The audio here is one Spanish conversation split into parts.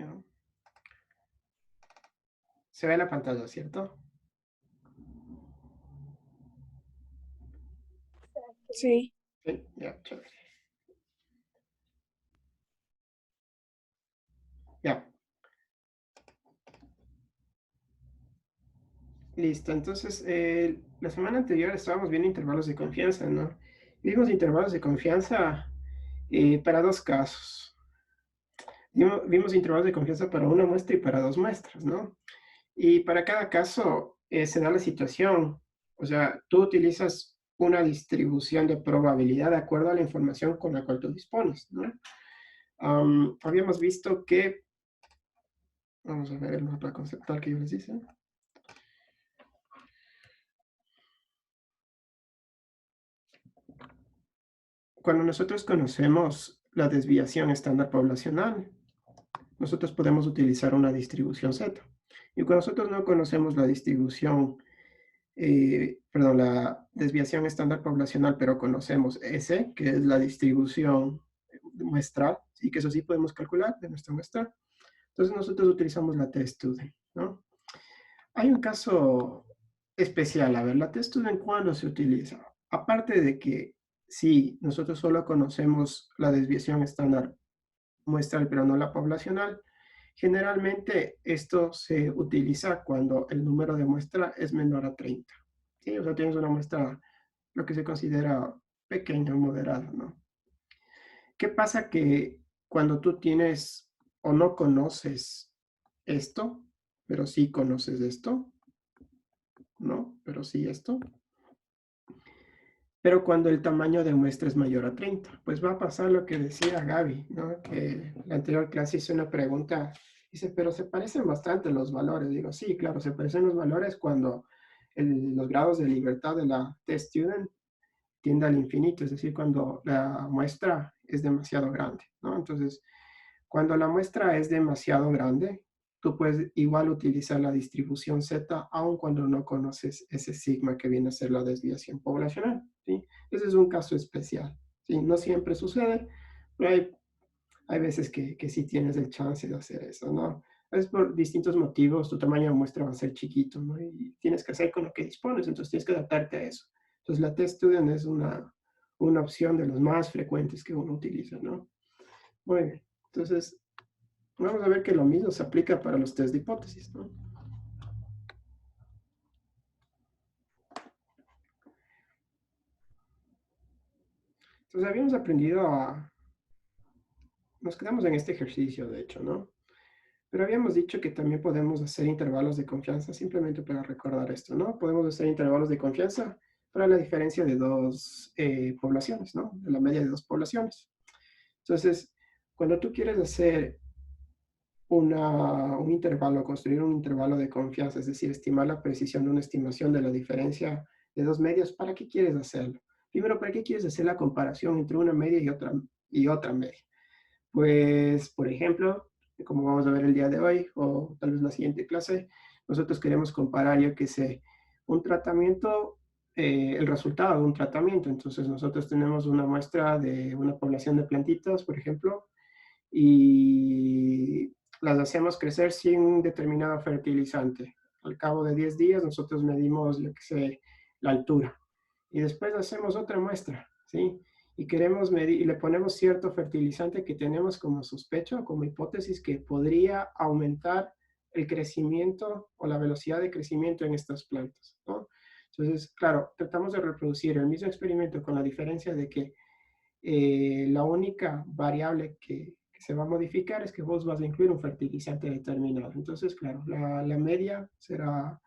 Ya. Se ve la pantalla, ¿cierto? Sí. Sí, ya, chévere. Ya, listo. Entonces, la semana anterior estábamos viendo intervalos de confianza, ¿no? Vimos intervalos de confianza para dos casos. Vimos intervalos de confianza para una muestra y para dos muestras, ¿no? Y para cada caso se da la situación. O sea, tú utilizas una distribución de probabilidad de acuerdo a la información con la cual tú dispones, ¿no? Habíamos visto que, vamos a ver el mapa conceptual que yo les hice. Cuando nosotros conocemos la desviación estándar poblacional, nosotros podemos utilizar una distribución Z. Y cuando nosotros no conocemos la distribución, perdón, la desviación estándar poblacional, pero conocemos S, que es la distribución muestral, y que eso sí podemos calcular de nuestra muestra, entonces nosotros utilizamos la t-student, ¿no? Hay un caso especial, a ver, la t-student, ¿cuándo se utiliza? Aparte de que si nosotros solo conocemos la desviación estándar muestral, pero no la poblacional, generalmente esto se utiliza cuando el número de muestra es menor a 30. ¿Sí? O sea, tienes una muestra, lo que se considera pequeña o moderada, ¿no? ¿Qué pasa que cuando tú tienes o no conoces esto, pero sí conoces esto, ¿no? Pero sí esto. Pero cuando el tamaño de muestra es mayor a 30, pues va a pasar lo que decía Gaby, ¿no? Que la anterior clase hizo una pregunta, dice, pero se parecen bastante los valores. Digo, sí, claro, se parecen los valores cuando los grados de libertad de la t-student tiende al infinito, es decir, cuando la muestra es demasiado grande, ¿no? Entonces, cuando la muestra es demasiado grande, tú puedes igual utilizar la distribución Z, aun cuando no conoces ese sigma que viene a ser la desviación poblacional, ¿sí? Ese es un caso especial, ¿sí? No siempre sucede, pero hay veces que sí tienes el chance de hacer eso, ¿no? Es por distintos motivos, tu tamaño de muestra va a ser chiquito, ¿no? Y tienes que hacer con lo que dispones, entonces tienes que adaptarte a eso. Entonces la t-student es una opción de los más frecuentes que uno utiliza, ¿no? Muy bien, entonces vamos a ver que lo mismo se aplica para los test de hipótesis, ¿no? Entonces habíamos aprendido nos quedamos en este ejercicio, de hecho, ¿no? Pero habíamos dicho que también podemos hacer intervalos de confianza, simplemente para recordar esto, ¿no? Podemos hacer intervalos de confianza para la diferencia de dos poblaciones, ¿no? De la media de dos poblaciones. Entonces, cuando tú quieres hacer un intervalo, construir un intervalo de confianza, es decir, estimar la precisión de una estimación de la diferencia de dos medias, ¿para qué quieres hacerlo? Primero, ¿para qué quieres hacer la comparación entre una media y otra media? Pues, por ejemplo, como vamos a ver el día de hoy, o tal vez la siguiente clase, nosotros queremos comparar, yo que sé, un tratamiento, el resultado de un tratamiento. Entonces, nosotros tenemos una muestra de una población de plantitas, por ejemplo, y las hacemos crecer sin un determinado fertilizante. Al cabo de 10 días, nosotros medimos, yo que sé, la altura. Y después hacemos otra muestra, ¿sí? Y queremos medir, y le ponemos cierto fertilizante que tenemos como sospecha, como hipótesis que podría aumentar el crecimiento o la velocidad de crecimiento en estas plantas, ¿no? Entonces, claro, tratamos de reproducir el mismo experimento con la diferencia de que la única variable que se va a modificar es que vos vas a incluir un fertilizante determinado. Entonces, claro, la media será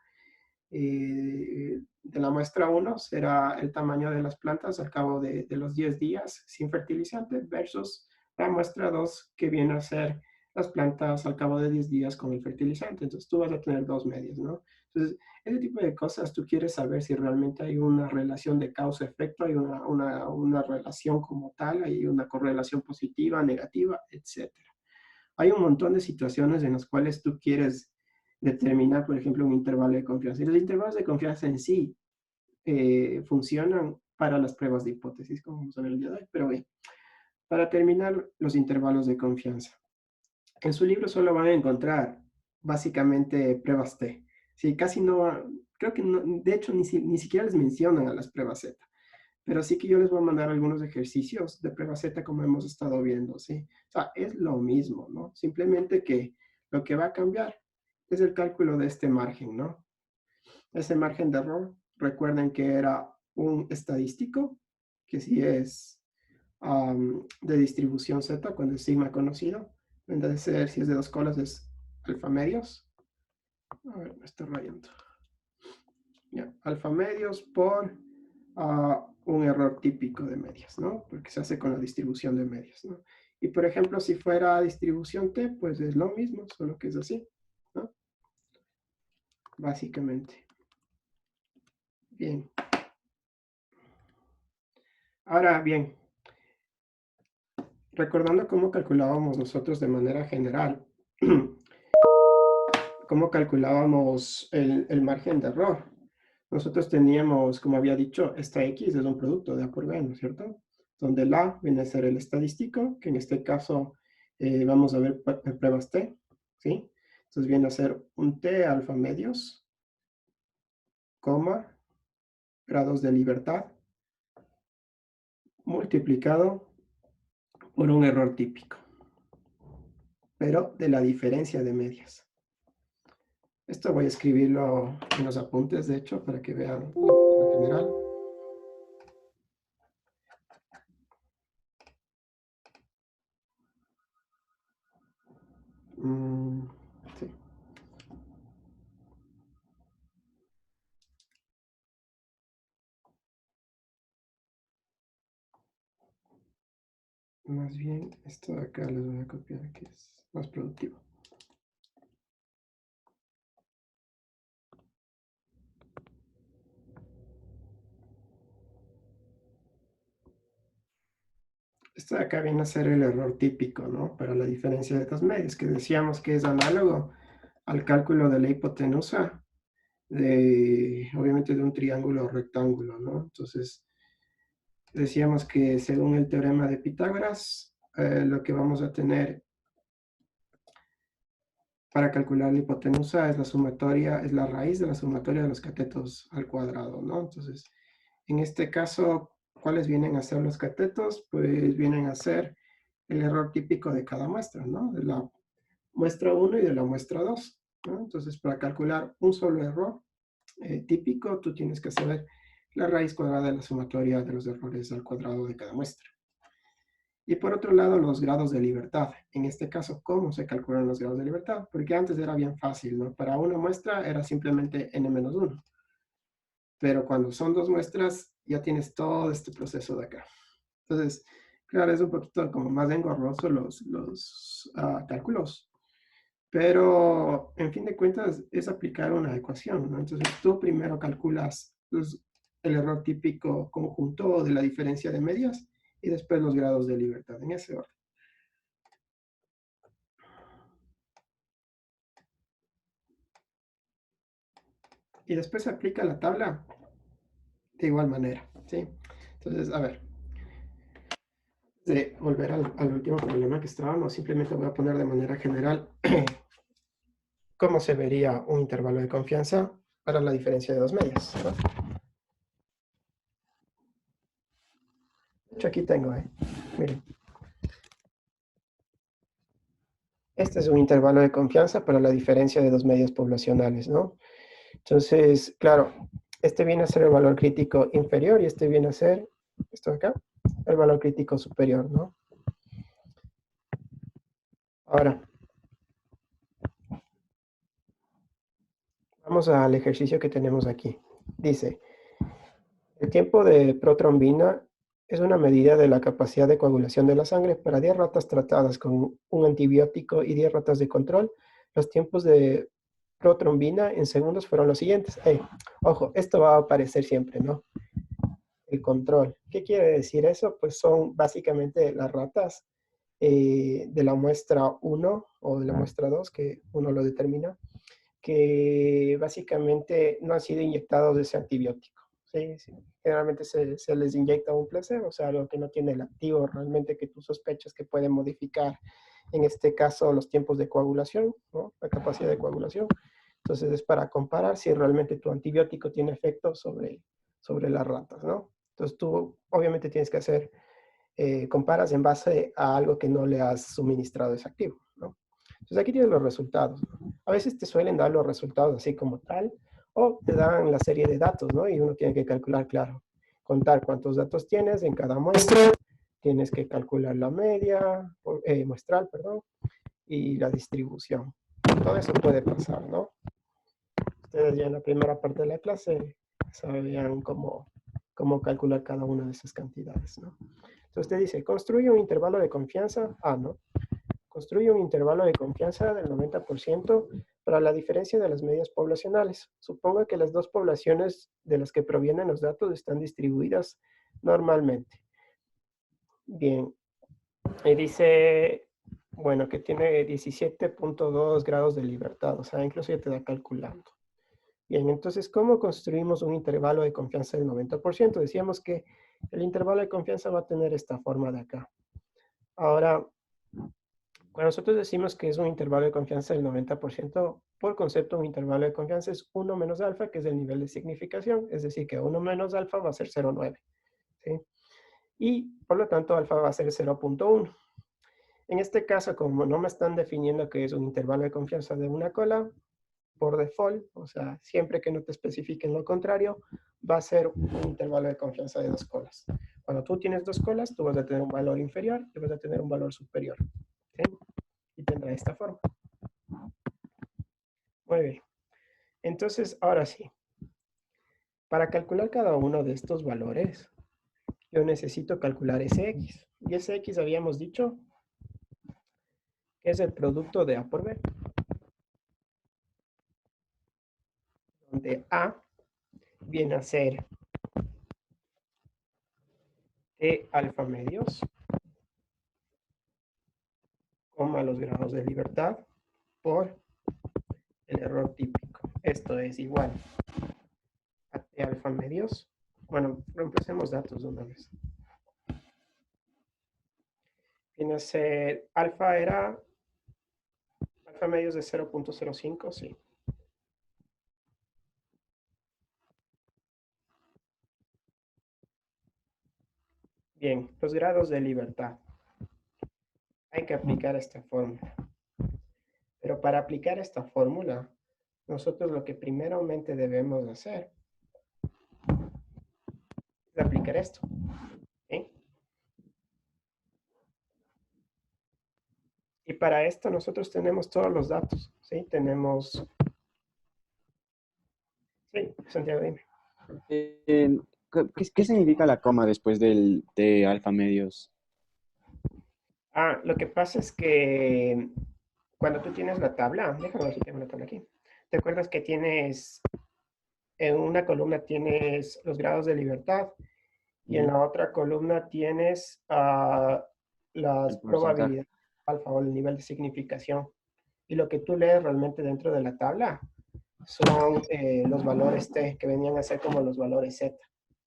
de la muestra 1 será el tamaño de las plantas al cabo de los 10 días sin fertilizante versus la muestra 2 que viene a ser las plantas al cabo de 10 días con el fertilizante. Entonces tú vas a tener dos medias, ¿no? Entonces, ese tipo de cosas tú quieres saber si realmente hay una relación de causa-efecto, hay una relación como tal, hay una correlación positiva, negativa, etcétera. Hay un montón de situaciones en las cuales tú quieres determinar, por ejemplo, un intervalo de confianza. Y los intervalos de confianza en sí funcionan para las pruebas de hipótesis, como vamos a ver el día de hoy. Pero bien, para terminar los intervalos de confianza. En su libro solo van a encontrar básicamente pruebas T. Sí, casi no, creo que no, de hecho ni siquiera les mencionan a las pruebas Z. Pero sí que yo les voy a mandar algunos ejercicios de prueba Z como hemos estado viendo, ¿sí? O sea, es lo mismo, ¿no? Simplemente que lo que va a cambiar es el cálculo de este margen, ¿no? Ese margen de error, recuerden que era un estadístico, que sí es de distribución Z, cuando es sigma conocido. En vez de ser, si es de dos colas, es alfa medios. A ver, me estoy rayando. Ya, alfa medios por un error típico de medias, ¿no? Porque se hace con la distribución de medias, ¿no? Y por ejemplo, si fuera distribución T, pues es lo mismo, solo que es así, ¿no? Básicamente. Bien. Ahora bien, recordando cómo calculábamos nosotros de manera general, cómo calculábamos el margen de error. Nosotros teníamos, como había dicho, esta X es un producto de A por B, ¿no es cierto? Donde el A viene a ser el estadístico, que en este caso vamos a ver pruebas T, ¿sí? Entonces viene a ser un T alfa medios, coma, grados de libertad, multiplicado por un error típico, pero de la diferencia de medias. Esto voy a escribirlo en los apuntes, de hecho, para que vean en general. Sí. Más bien, esto de acá les voy a copiar, que es más productivo. Esto de acá viene a ser el error típico, ¿no? Para la diferencia de dos medios, que decíamos que es análogo al cálculo de la hipotenusa, obviamente de un triángulo rectángulo, ¿no? Entonces, decíamos que según el teorema de Pitágoras, lo que vamos a tener para calcular la hipotenusa es la sumatoria, es la raíz de la sumatoria de los catetos al cuadrado, ¿no? Entonces, en este caso, ¿cuáles vienen a ser los catetos? Pues vienen a ser el error típico de cada muestra, ¿no? De la muestra 1 y de la muestra 2, ¿no? Entonces, para calcular un solo error típico, tú tienes que saber la raíz cuadrada de la sumatoria de los errores al cuadrado de cada muestra. Y por otro lado, los grados de libertad. En este caso, ¿cómo se calculan los grados de libertad? Porque antes era bien fácil, ¿no? Para una muestra era simplemente n-1. Pero cuando son dos muestras, ya tienes todo este proceso de acá. Entonces, claro, es un poquito como más engorroso los cálculos. Pero, en fin de cuentas, es aplicar una ecuación, ¿no? Entonces, tú primero calculas el error típico conjunto de la diferencia de medias y después los grados de libertad, en ese orden. Y después se aplica la tabla de igual manera, ¿sí? Entonces, a ver, de volver al último problema que estábamos, simplemente voy a poner de manera general cómo se vería un intervalo de confianza para la diferencia de dos medias, ¿no? De hecho, aquí tengo, miren. Este es un intervalo de confianza para la diferencia de dos medias poblacionales, ¿no? Entonces, claro, este viene a ser el valor crítico inferior y este viene a ser, esto de acá, el valor crítico superior, ¿no? Ahora, vamos al ejercicio que tenemos aquí. Dice, el tiempo de protrombina es una medida de la capacidad de coagulación de la sangre para 10 ratas tratadas con un antibiótico y 10 ratas de control. Los tiempos de protrombina en segundos fueron los siguientes. Ojo, esto va a aparecer siempre, ¿no? El control. ¿Qué quiere decir eso? Pues son básicamente las ratas de la muestra 1 o de la muestra 2, que uno lo determina, que básicamente no han sido inyectados de ese antibiótico, Sí, sí. Generalmente se les inyecta un placebo, o sea, algo que no tiene el activo realmente que tú sospechas que puede modificar, en este caso, los tiempos de coagulación, ¿no? La capacidad de coagulación. Entonces es para comparar si realmente tu antibiótico tiene efecto sobre las ratas, ¿no? Entonces tú obviamente tienes que hacer, comparas en base a algo que no le has suministrado ese activo, ¿no? Entonces aquí tienes los resultados, ¿no? A veces te suelen dar los resultados así como tal, o te dan la serie de datos, ¿no? Y uno tiene que calcular, claro, contar cuántos datos tienes en cada muestra, tienes que calcular la media, muestral, perdón, y la distribución. Todo eso puede pasar, ¿no? Ustedes ya en la primera parte de la clase sabían cómo calcular cada una de esas cantidades, ¿no? Entonces usted dice, construye un intervalo de confianza, ¿no? Construye un intervalo de confianza del 90% para la diferencia de las medias poblacionales. Suponga que las dos poblaciones de las que provienen los datos están distribuidas normalmente. Bien, y dice, bueno, que tiene 17.2 grados de libertad, o sea, incluso ya te da calculando. Bien, entonces, ¿cómo construimos un intervalo de confianza del 90%? Decíamos que el intervalo de confianza va a tener esta forma de acá. Ahora, cuando nosotros decimos que es un intervalo de confianza del 90%, por concepto, un intervalo de confianza es 1 menos alfa, que es el nivel de significación, es decir, que 1 menos alfa va a ser 0,9, ¿sí? Y, por lo tanto, alfa va a ser 0.1. En este caso, como no me están definiendo que es un intervalo de confianza de una cola, por default, o sea, siempre que no te especifiquen lo contrario, va a ser un intervalo de confianza de 2 colas. Cuando tú tienes 2 colas, tú vas a tener un valor inferior y vas a tener un valor superior, ¿sí? Y tendrá esta forma. Muy bien. Entonces, ahora sí, para calcular cada uno de estos valores, yo necesito calcular ese x. Y ese x habíamos dicho que es el producto de A por B, donde A viene a ser T alfa medios, coma los grados de libertad, por el error típico. Esto es igual a T alfa medios. Bueno, reemplacemos datos de una vez. Viene a ser, alfa era, alfa medios de 0.05, sí. Bien, los grados de libertad. Hay que aplicar esta fórmula. Pero para aplicar esta fórmula, nosotros lo que primeramente debemos hacer es aplicar esto. ¿Sí? Y para esto nosotros tenemos todos los datos. ¿Sí? Tenemos... Sí, Santiago, dime. ¿Qué significa la coma después de alfa medios? Lo que pasa es que cuando tú tienes la tabla, déjame ver si tengo la tabla aquí. ¿Te acuerdas que tienes, en una columna tienes los grados de libertad y en la otra columna tienes las El porcentaje. probabilidades alfa o el nivel de significación? Y lo que tú lees realmente dentro de la tabla son los valores T, que venían a ser como los valores Z,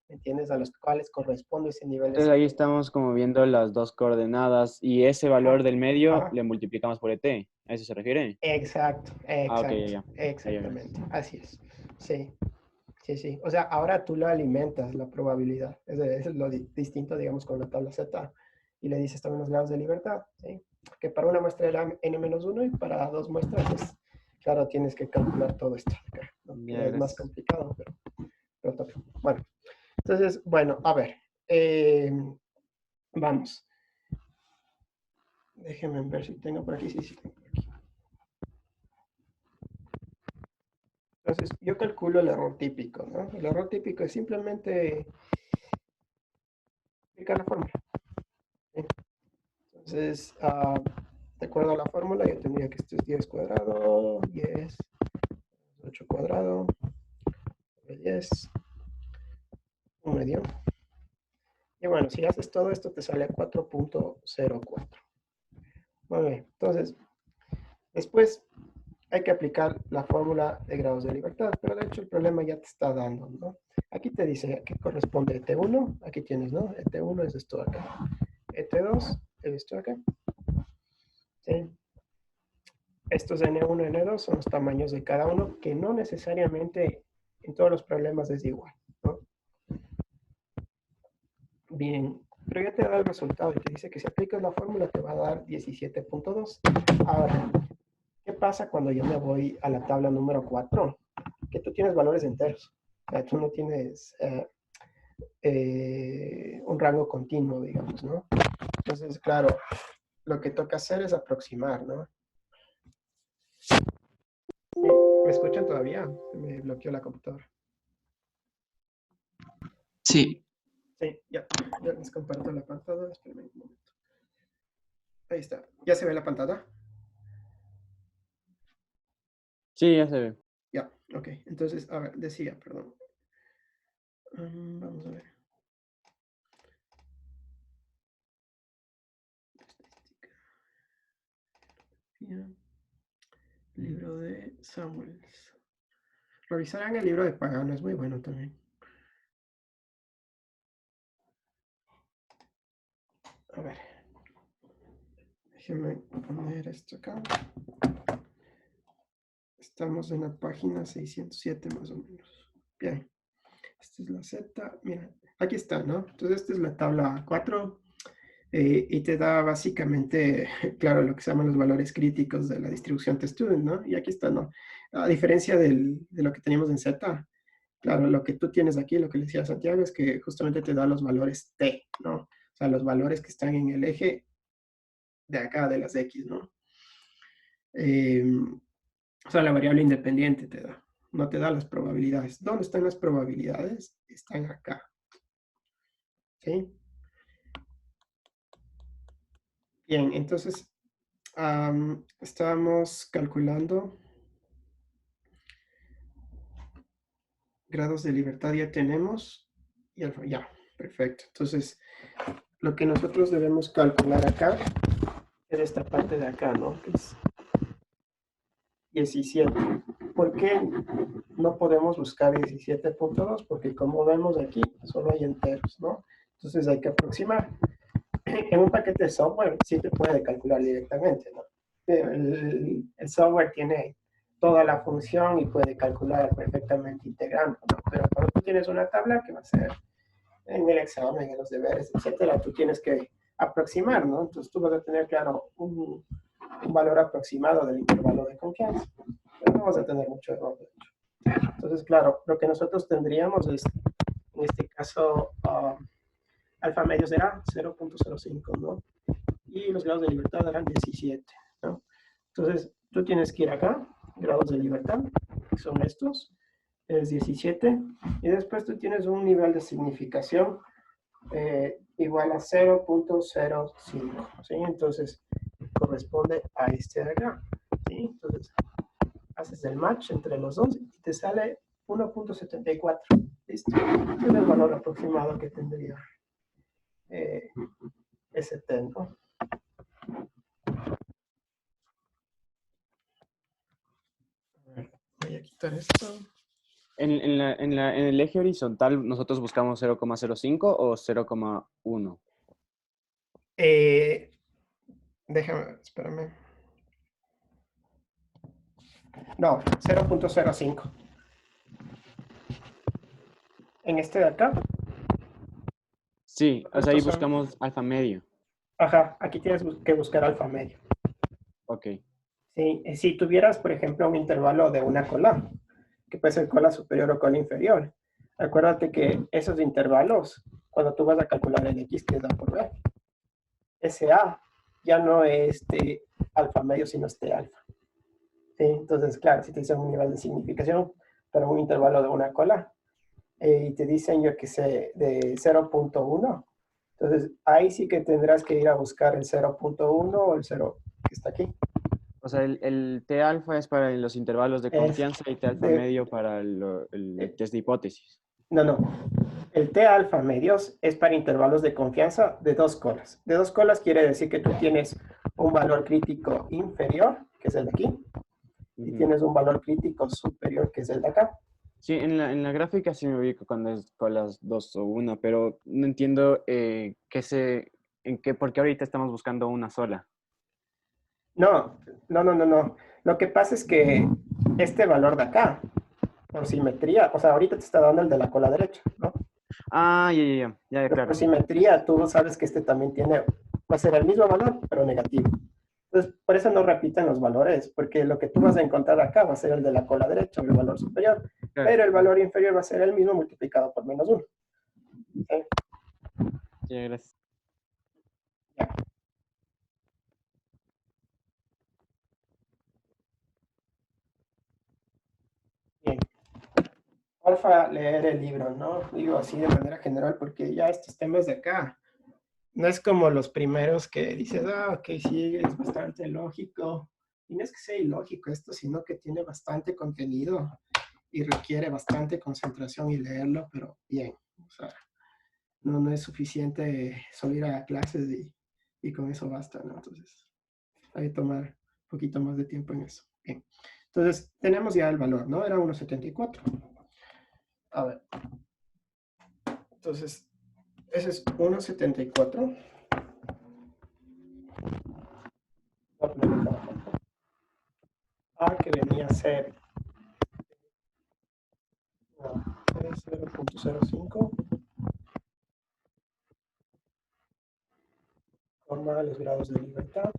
¿me entiendes? A los cuales corresponde ese nivel de Entonces ahí significación. estamos como viendo las dos coordenadas y ese Ajá, valor del medio ajá. le multiplicamos por ET. ¿A eso se refiere? Exacto, Ah, ok, ya, exacto, ya. Ya, ya, ya. exactamente. Así es. Sí, sí, sí. O sea, ahora tú lo alimentas la probabilidad. Es lo distinto, digamos, con la tabla Z. Y le dices también los grados de libertad, ¿sí? Que para una muestra era n-1 y para dos muestras, pues, claro, tienes que calcular todo esto de acá, ¿no? Ya, Que es más gracias. complicado, pero toca. Bueno, entonces, bueno, a ver. eh, vamos. Déjenme ver si tengo por aquí. Sí, sí, tengo por aquí. Entonces, yo calculo el error típico, ¿no? El error típico es simplemente aplicar la fórmula, ¿sí? Entonces, de acuerdo a la fórmula, yo tendría que esto es 10 cuadrado, 10, 8 cuadrado, 10, un medio. Y bueno, si haces todo esto, te sale 4.04. Muy bien, entonces, después hay que aplicar la fórmula de grados de libertad, pero de hecho el problema ya te está dando, ¿no? Aquí te dice que corresponde ET1, aquí tienes, ¿no? ET1 es esto acá. ET2 es esto acá. ¿Sí? Estos N1 y N2 son los tamaños de cada uno, que no necesariamente en todos los problemas es igual, ¿no? Bien, pero ya te da el resultado y te dice que si aplicas la fórmula te va a dar 17.2. Ahora, ¿qué pasa cuando yo me voy a la tabla número 4? Que tú tienes valores enteros. O sea, tú no tienes un rango continuo, digamos, ¿no? Entonces, claro, lo que toca hacer es aproximar, ¿no? ¿Me escuchan todavía? Me bloqueó la computadora. Sí. Sí, ya les comparto la pantalla. Espérenme un momento. Ahí está. ¿Ya se ve la pantalla? Sí, ya se ve. Ya, ok. Entonces, a ver, decía, perdón. Vamos a ver. Bien. Libro de Samuels. Revisarán el libro de Pagano, es muy bueno también. A ver. Déjenme poner esto acá. Estamos en la página 607 más o menos. Bien. Esta es la Z. Mira, aquí está, ¿no? Entonces, esta es la tabla 4. Y te da básicamente, claro, lo que se llaman los valores críticos de la distribución test-student, ¿no? Y aquí está, ¿no? A diferencia de lo que teníamos en Z, claro, lo que tú tienes aquí, lo que le decía a Santiago, es que justamente te da los valores T, ¿no? O sea, los valores que están en el eje de acá, de las X, ¿no? O sea, la variable independiente te da, no te da las probabilidades. ¿Dónde están las probabilidades? Están acá, ¿sí? Bien, entonces, estábamos calculando grados de libertad, ya tenemos, y ya, perfecto. Entonces, lo que nosotros debemos calcular acá es esta parte de acá, ¿no? Que es 17. ¿Por qué no podemos buscar 17.2? Porque como vemos aquí, solo hay enteros, ¿no? Entonces hay que aproximar. En un paquete de software sí te puede calcular directamente, ¿no? El software tiene toda la función y puede calcular perfectamente integrando, ¿no? Pero cuando tú tienes una tabla que va a ser en el examen, en los deberes, etcétera, tú tienes que aproximar, ¿no? Entonces tú vas a tener, claro, un valor aproximado del intervalo de confianza, pero no vas a tener mucho error, de hecho. Entonces, claro, lo que nosotros tendríamos es, en este caso, alfa medio será 0.05, ¿no? Y los grados de libertad eran 17, ¿no? Entonces, tú tienes que ir acá, grados de libertad, que son estos, es 17, y después tú tienes un nivel de significación igual a 0.05, ¿sí? Entonces, corresponde a este de acá, ¿sí? Entonces, haces el match entre los dos y te sale 1.74, ¿listo? Este es el valor aproximado que tendría ST, ¿no? Voy a quitar esto. En el eje horizontal, ¿nosotros buscamos 0,05 o 0,1? Déjame, espérame. No, 0.05. En este de acá. Sí, o sea, ahí Estos son- buscamos alfa medio. Ajá, aquí tienes que buscar alfa medio. Ok. Sí, si tuvieras, por ejemplo, un intervalo de una cola, que puede ser cola superior o cola inferior, acuérdate que esos intervalos, cuando tú vas a calcular el X, que es A por B, ese A ya no es T alfa medio, sino es T alfa. ¿Sí? Entonces, claro, si te dicen un nivel de significación para un intervalo de una cola, y te dicen, yo que sé, de 0.1, entonces ahí sí que tendrás que ir a buscar el 0.1 o el 0 que está aquí. O sea, el T alfa es para los intervalos de Es confianza y T alfa de, medio para el test de hipótesis. no. El T alfa medios es para intervalos de confianza de dos colas. De dos colas quiere decir que tú tienes un valor crítico inferior, que es el de aquí, y Ujú. tienes un valor crítico superior que es el de acá. Sí, en la gráfica sí me ubico cuando es con las dos o una, pero no entiendo en qué, porque ahorita estamos buscando una sola. No, no, no, no, no. Lo que pasa es que este valor de acá, por simetría, o sea, ahorita te está dando el de la cola derecha, ¿no? Ah, ya, Pero por claro. simetría, tú sabes que este también tiene, va a ser el mismo valor, pero negativo. Entonces, por eso no repiten los valores, porque lo que tú vas a encontrar acá va a ser el de la cola derecha, el valor superior, Claro, pero el claro. valor inferior va a ser el mismo multiplicado por menos uno. ¿Sí? Ya, gracias. Ya, bien. Porfa, leer el libro, ¿no? Digo así de manera general, porque ya estos temas de acá, no es como los primeros que dices, ah, ok, sí, es bastante lógico. Y no es que sea ilógico esto, sino que tiene bastante contenido y requiere bastante concentración y leerlo, pero bien. O sea, no es suficiente solo ir a clases y con eso basta, ¿no? Entonces, hay que tomar un poquito más de tiempo en eso. Bien. Entonces, tenemos ya el valor, ¿no? Era 1,74. A ver, entonces, ese es 1,74. Voy a ponerlo acá abajo. A que venía a ser 0,05, los grados de libertad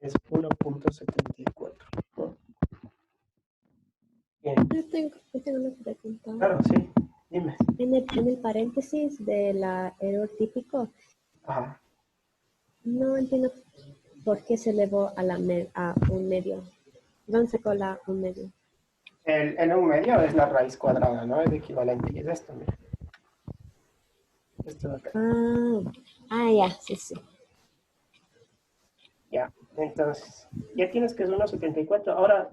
es 1,74. ¿No? Bien, Yo tengo una pregunta. claro, sí, dime. En el paréntesis de la error típico, Ajá. no entiendo por qué se elevó a, a un medio. ¿Dónde sacó la un medio? El 1 medio es la raíz cuadrada, ¿no? Es equivalente. Y es esto, mira. Esto de acá. Ya, sí, sí. Ya. Entonces, ya tienes que es 1,74. Ahora,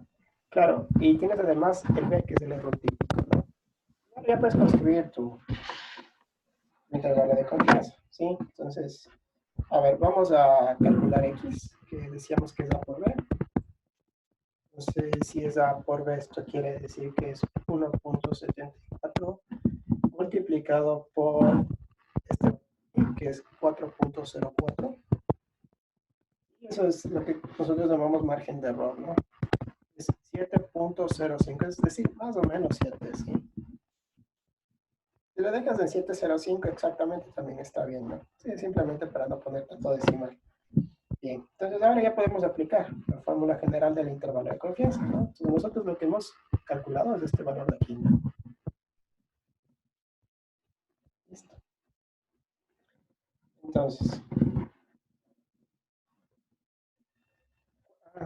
claro, y tienes además el B, que es el error típico, ¿no? Ahora ya puedes construir tu intervalo de confianza, ¿sí? Entonces, a ver, vamos a calcular X, que decíamos que es A por B. Entonces, si es A por B, esto quiere decir que es 1,74 multiplicado por este, que es 4,04. Y eso es lo que nosotros llamamos margen de error, ¿no? Es 7,05, es decir, más o menos 7, ¿sí? Si lo dejas en 7,05 exactamente también está bien, ¿no? Sí, simplemente para no poner tanto decimal. Bien, entonces ahora ya podemos aplicar la fórmula general del intervalo de confianza, ¿no? Entonces nosotros lo que hemos calculado es este valor de aquí, ¿no? Listo. Entonces,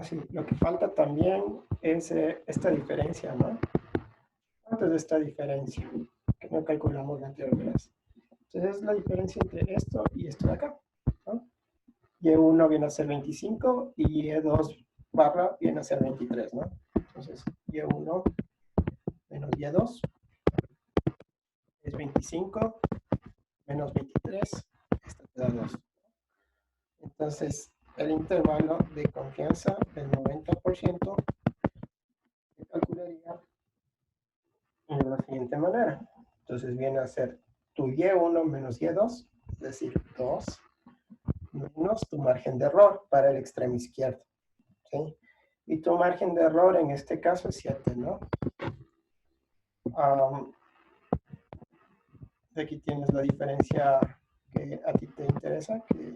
sí, lo que falta también es esta diferencia, ¿no? ¿Cuánto es esta diferencia? Que no calculamos la anterior vez. Entonces es la diferencia entre esto y esto de acá, ¿no? Y1 viene a ser 25 y Y2 barra viene a ser 23, ¿no? Entonces, Y1 menos Y2 es 25 menos 23, esto te da 2. Entonces, el intervalo de confianza del 90% se calcularía de la siguiente manera. Entonces, viene a ser tu Y1 menos Y2, es decir, 2 menos tu margen de error para el extremo izquierdo, ¿sí? Y tu margen de error en este caso es 7, ¿no? Aquí tienes la diferencia que a ti te interesa, que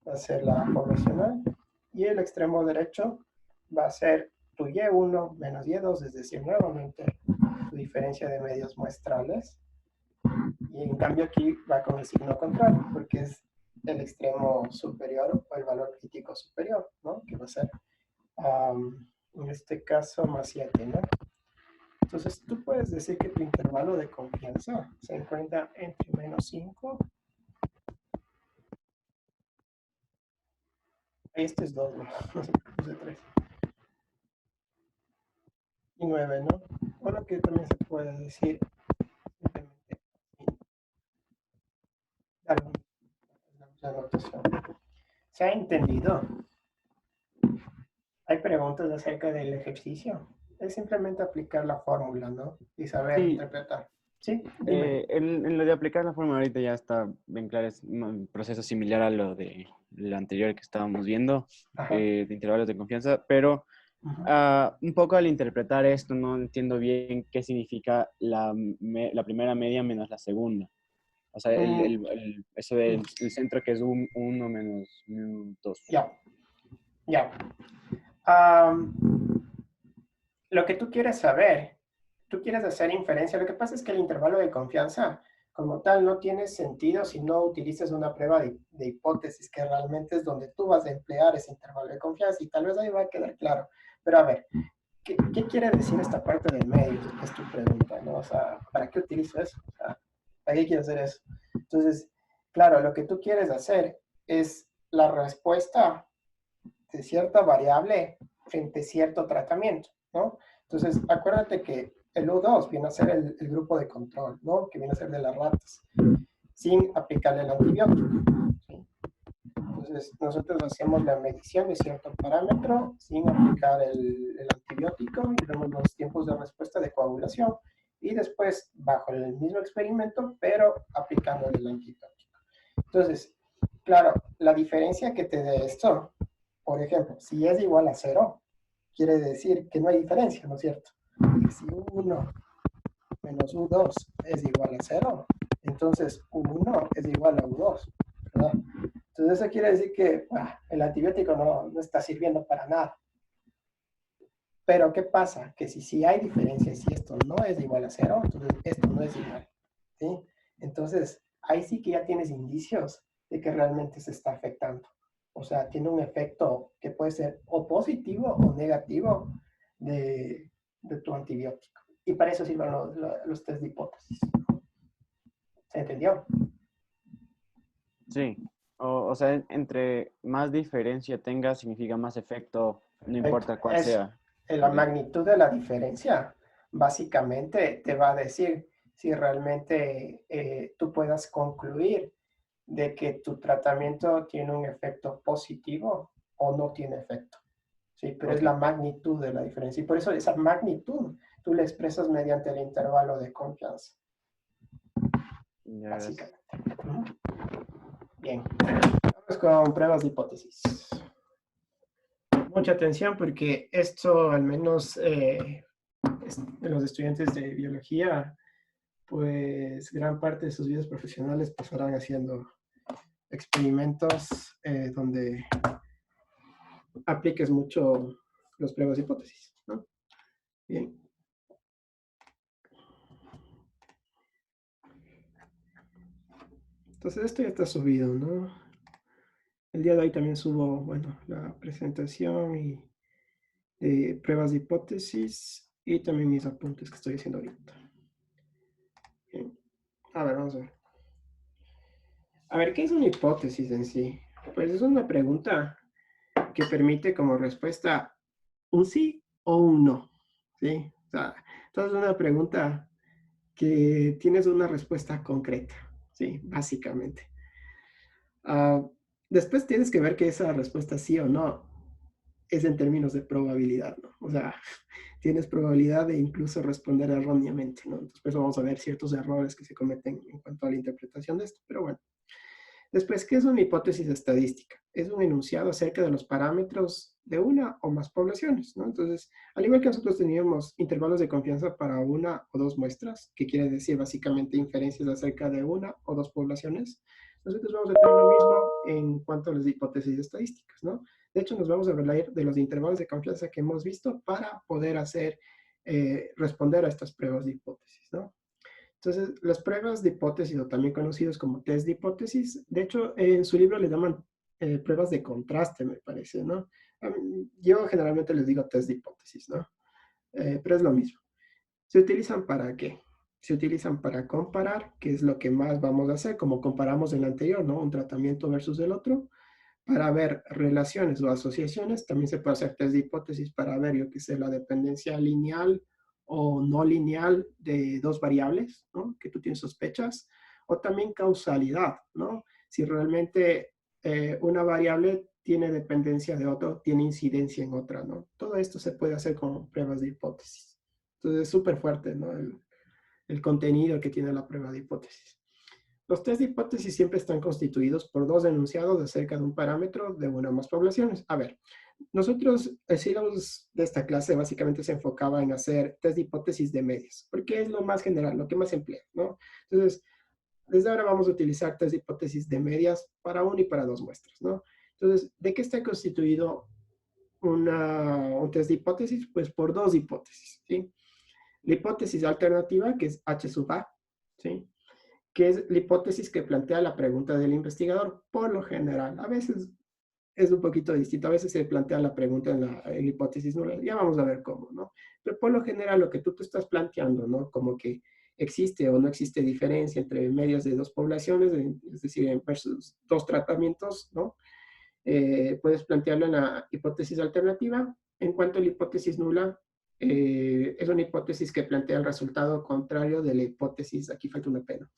va a ser la poblacional. Y el extremo derecho va a ser tu Y1 menos Y2, es decir, nuevamente tu diferencia de medios muestrales. Y en cambio aquí va con el signo contrario, porque es el extremo superior o el valor crítico superior, ¿no? Que va a ser, en este caso, más 7, ¿no? Entonces, tú puedes decir que tu intervalo de confianza se encuentra entre menos 5, este es 2, ¿no? No sé, puse 3, y 9, ¿no? O lo que también se puede decir, simplemente, la notación. ¿Se ha entendido? Hay preguntas acerca del ejercicio. Es simplemente aplicar la fórmula, ¿no? Y saber Sí, interpretar. Sí, dime. en lo de aplicar la fórmula ahorita ya está bien claro, es un proceso similar a lo de lo anterior que estábamos viendo, Ajá. de intervalos de confianza, pero Ujú. un poco al interpretar esto no entiendo bien qué significa la primera media menos la segunda. O sea, Mm, eso del mm, el centro que es un 1 menos un 2. ya, ya. Am, lo que tú quieres saber, tú quieres hacer inferencia. Lo que pasa es que el intervalo de confianza, como tal, no tiene sentido si no utilizas una prueba de hipótesis, que realmente es donde tú vas a emplear ese intervalo de confianza y tal vez ahí va a quedar claro. Pero a ver, ¿qué quiere decir esta parte del medio? Es tu pregunta, ¿no? O sea, ¿para qué utilizo eso? O sea, ¿para qué quiero hacer eso? Entonces, claro, lo que tú quieres hacer es la respuesta de cierta variable frente a cierto tratamiento, ¿no? Entonces, acuérdate que el U2 viene a ser el grupo de control, ¿no? Que viene a ser de las ratas, sin aplicarle el antibiótico, ¿sí? Entonces, nosotros hacemos la medición de cierto parámetro sin aplicar el antibiótico y vemos los tiempos de respuesta de coagulación y después, bajo el mismo experimento, pero aplicando el antibiótico. Entonces, claro, la diferencia que te dé esto, por ejemplo, si es igual a 0, quiere decir que no hay diferencia, ¿no es cierto? Y si U1 menos U2 es igual a 0, entonces U1 es igual a U2, ¿verdad? Entonces eso quiere decir que el antibiótico no está sirviendo para nada. Pero ¿qué pasa? Que si hay diferencia, si esto no es igual a 0, entonces esto no es igual, ¿sí? Entonces ahí sí que ya tienes indicios de que realmente se está afectando. O sea, tiene un efecto que puede ser o positivo o negativo de tu antibiótico. Y para eso sirven los test de hipótesis. ¿Se entendió? Sí, o sea, entre más diferencia tenga, significa más efecto, no Perfecto. importa cuál Es sea. la Ok. magnitud de la diferencia. Básicamente te va a decir si realmente tú puedas concluir de que tu tratamiento tiene un efecto positivo o no tiene efecto. Sí, pero es Ok, la magnitud de la diferencia. Y por eso esa magnitud tú la expresas mediante el intervalo de confianza, ya gracias. básicamente. Ujú. Bien, vamos con pruebas de hipótesis. Mucha atención porque esto, al menos los estudiantes de biología, pues gran parte de sus vidas profesionales pasarán haciendo experimentos donde apliques mucho las pruebas de hipótesis, ¿no? Bien. Entonces esto ya está subido, ¿no? El día de hoy también subo, bueno, la presentación y pruebas de hipótesis y también mis apuntes que estoy haciendo ahorita. Bien. A ver, vamos a ver. A ver, ¿qué es una hipótesis en sí? Pues es una pregunta que permite como respuesta un sí o un no, ¿sí? O sea, entonces es una pregunta que tienes una respuesta concreta, ¿sí? Básicamente. Uh, después tienes que ver que esa respuesta sí o no es en términos de probabilidad, ¿no? O sea, tienes probabilidad de incluso responder erróneamente, ¿no? Después vamos a ver ciertos errores que se cometen en cuanto a la interpretación de esto, pero bueno. Después, ¿qué es una hipótesis estadística? Es un enunciado acerca de los parámetros de una o más poblaciones, ¿no? Entonces, al igual que nosotros teníamos intervalos de confianza para una o dos muestras, que quiere decir básicamente inferencias acerca de una o dos poblaciones, nosotros vamos a tener lo mismo en cuanto a las hipótesis estadísticas, ¿no? De hecho, nos vamos a hablar de los intervalos de confianza que hemos visto para poder responder a estas pruebas de hipótesis, ¿no? Entonces, las pruebas de hipótesis, o también conocidos como test de hipótesis, de hecho, en su libro le llaman pruebas de contraste, me parece, ¿no? Yo generalmente les digo test de hipótesis, ¿no? Pero es lo mismo. ¿Se utilizan para qué? Se utilizan para comparar, que es lo que más vamos a hacer, como comparamos el anterior, ¿no? Un tratamiento versus el otro. Para ver relaciones o asociaciones, también se puede hacer test de hipótesis para ver, yo qué sé, la dependencia lineal o no lineal de dos variables, ¿no? Que tú tienes sospechas, o también causalidad, ¿no? Si realmente una variable tiene dependencia de otro, tiene incidencia en otra, ¿no? Todo esto se puede hacer con pruebas de hipótesis. Entonces es súper fuerte, ¿no? El contenido que tiene la prueba de hipótesis. Los test de hipótesis siempre están constituidos por dos enunciados acerca de un parámetro de una o más poblaciones. A ver, nosotros, el sílabus de esta clase básicamente se enfocaba en hacer test de hipótesis de medias, porque es lo más general, lo que más se emplea, ¿no? Entonces, desde ahora vamos a utilizar test de hipótesis de medias para una y para dos muestras, ¿no? Entonces, ¿de qué está constituido un test de hipótesis? Pues por dos hipótesis, ¿sí? La hipótesis alternativa, que es H sub A, ¿sí? Que es la hipótesis que plantea la pregunta del investigador, por lo general. A veces es un poquito distinto, a veces se plantea la pregunta en la hipótesis nula, ya vamos a ver cómo, ¿no? Pero por lo general lo que tú te estás planteando, ¿no? Como que existe o no existe diferencia entre medias de dos poblaciones, es decir, versus dos tratamientos, ¿no? Puedes plantearlo en la hipótesis alternativa. En cuanto a la hipótesis nula, es una hipótesis que plantea el resultado contrario de la hipótesis, aquí falta una pena,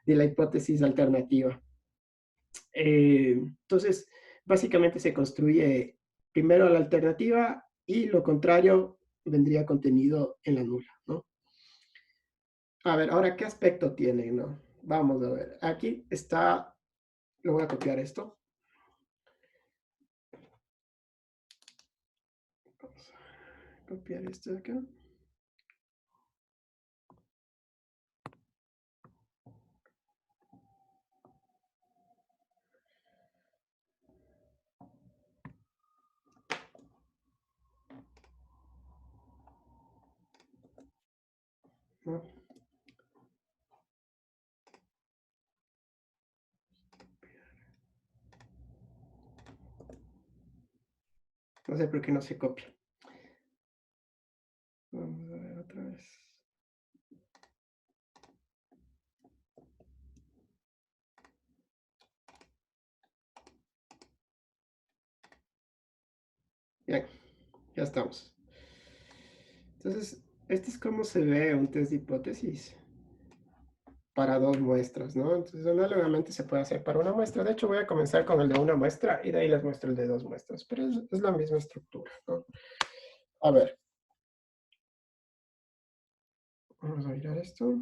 de la hipótesis alternativa. Entonces, básicamente se construye primero la alternativa y lo contrario vendría contenido en la nula, ¿no? A ver, ahora, ¿qué aspecto tiene, no? Vamos a ver. Aquí está, lo voy a copiar esto. Vamos a copiar esto de acá. ¿No? No sé por qué no se copia. Vamos a ver otra vez. Bien, ya estamos. Entonces, este es cómo se ve un test de hipótesis para dos muestras, ¿no? Entonces, análogamente se puede hacer para una muestra. De hecho, voy a comenzar con el de una muestra y de ahí les muestro el de dos muestras, pero es la misma estructura, ¿no? A ver. Vamos a mirar esto.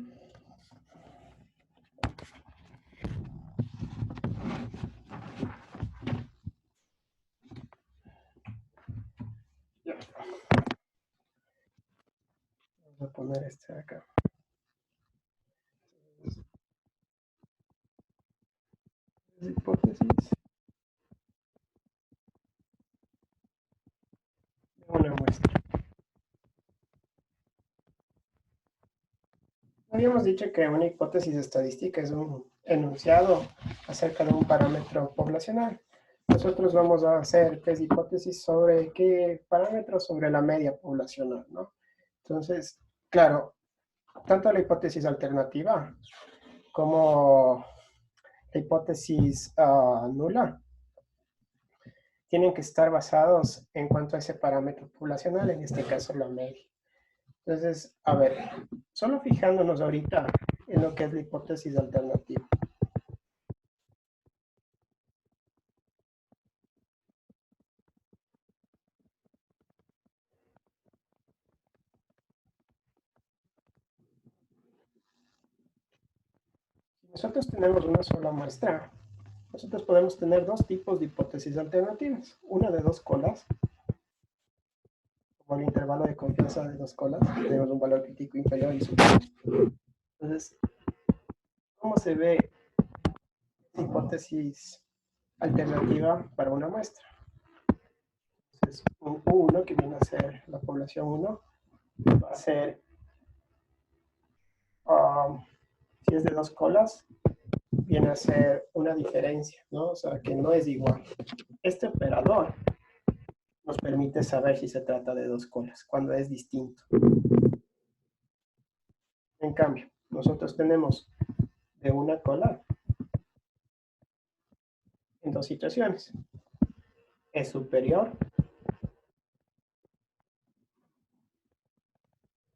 Ya. Vamos a poner este de acá. Hipótesis. Una muestra. Habíamos dicho que una hipótesis estadística es un enunciado acerca de un parámetro poblacional. Nosotros vamos a hacer tres hipótesis sobre qué parámetros, sobre la media poblacional, ¿no? Entonces, claro, tanto la hipótesis alternativa como la hipótesis nula tienen que estar basados en cuanto a ese parámetro poblacional, en este caso la media. Entonces, a ver, solo fijándonos ahorita en lo que es la hipótesis alternativa. Si nosotros tenemos una sola muestra, nosotros podemos tener dos tipos de hipótesis alternativas. Una de dos colas, como el intervalo de confianza de dos colas, tenemos un valor crítico inferior y superior. Entonces, ¿cómo se ve hipótesis alternativa para una muestra? Entonces, un U1, que viene a ser la población 1, va a ser, si es de dos colas, viene a ser una diferencia, ¿no? O sea, que no es igual. Este operador nos permite saber si se trata de dos colas, cuando es distinto. En cambio, nosotros tenemos de una cola en dos situaciones. Es superior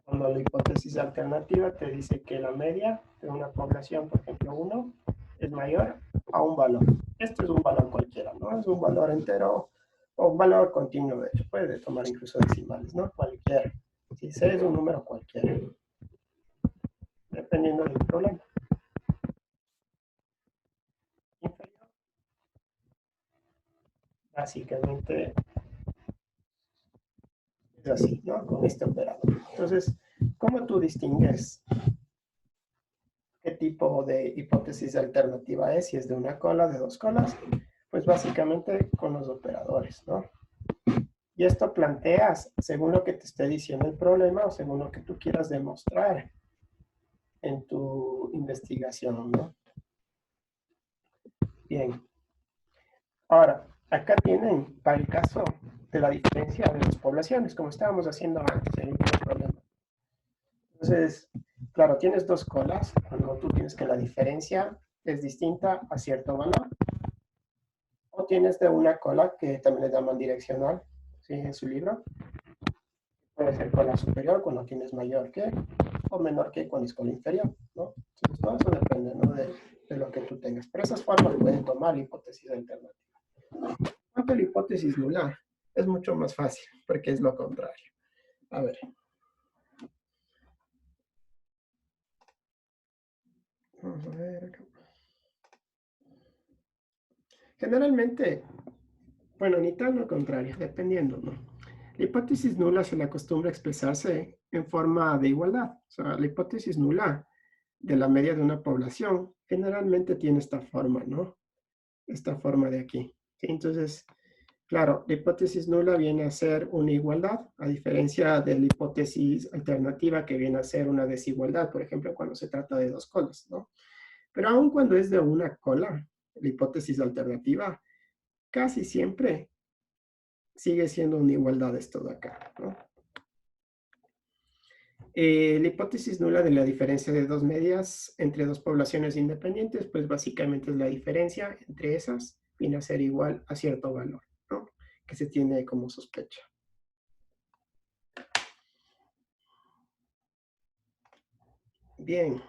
cuando la hipótesis alternativa te dice que la media de una población, por ejemplo 1, es mayor a un valor. Esto es un valor cualquiera, ¿no? Es un valor entero o un valor continuo, de hecho. Puede tomar incluso decimales, ¿no? Cualquiera. Si C es un número cualquiera, dependiendo del problema. Inferior. Básicamente es así, ¿no? Con este operador. Entonces, ¿cómo tú distingues qué tipo de hipótesis alternativa es? Si es de una cola, de dos colas, pues básicamente con los operadores, ¿no? Y esto planteas según lo que te esté diciendo el problema o según lo que tú quieras demostrar en tu investigación, ¿no? Bien. Ahora, acá tienen para el caso de la diferencia de las poblaciones, como estábamos haciendo antes en el mismo problema. Entonces, claro, tienes dos colas, cuando tú tienes que la diferencia es distinta a cierto valor. O tienes de una cola que también le llaman direccional, ¿sí? En su libro. Puede ser cola superior cuando tienes mayor que, o menor que cuando es cola inferior, ¿no? Entonces, todo eso depende, ¿no? De lo que tú tengas. Pero esas formas pueden tomar la hipótesis alternativa. ¿Cuánto la hipótesis nula? Es mucho más fácil, porque es lo contrario. A ver. Vamos a ver acá. Generalmente, bueno, ni tal lo contrario, dependiendo, ¿no? La hipótesis nula se le acostumbra a expresarse en forma de igualdad. O sea, la hipótesis nula de la media de una población generalmente tiene esta forma, ¿no? Esta forma de aquí. ¿Sí? Entonces, claro, la hipótesis nula viene a ser una igualdad, a diferencia de la hipótesis alternativa que viene a ser una desigualdad, por ejemplo, cuando se trata de dos colas, ¿no? Pero aun cuando es de una cola, la hipótesis alternativa casi siempre sigue siendo una igualdad esto de acá, ¿no? La hipótesis nula de la diferencia de dos medias entre dos poblaciones independientes, pues básicamente es la diferencia entre esas, viene a ser igual a cierto valor, ¿no? Que se tiene como sospecha. Bien.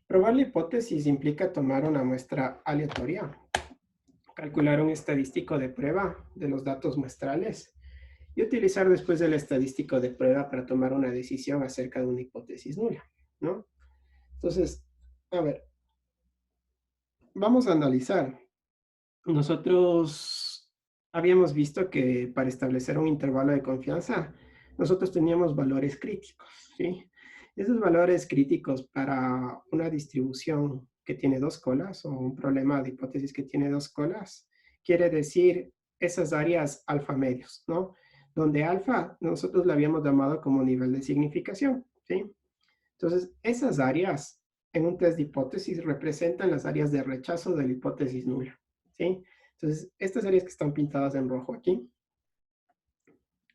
Probar la hipótesis implica tomar una muestra aleatoria, calcular un estadístico de prueba de los datos muestrales y utilizar después el estadístico de prueba para tomar una decisión acerca de una hipótesis nula, ¿no? Entonces, a ver, vamos a analizar. Nosotros habíamos visto que para establecer un intervalo de confianza, nosotros teníamos valores críticos, ¿sí? Esos valores críticos para una distribución que tiene dos colas o un problema de hipótesis que tiene dos colas, quiere decir esas áreas alfa medios, ¿no? Donde alfa nosotros la habíamos llamado como nivel de significación, ¿sí? Entonces, esas áreas en un test de hipótesis representan las áreas de rechazo de la hipótesis nula, ¿sí? Entonces, estas áreas que están pintadas en rojo aquí,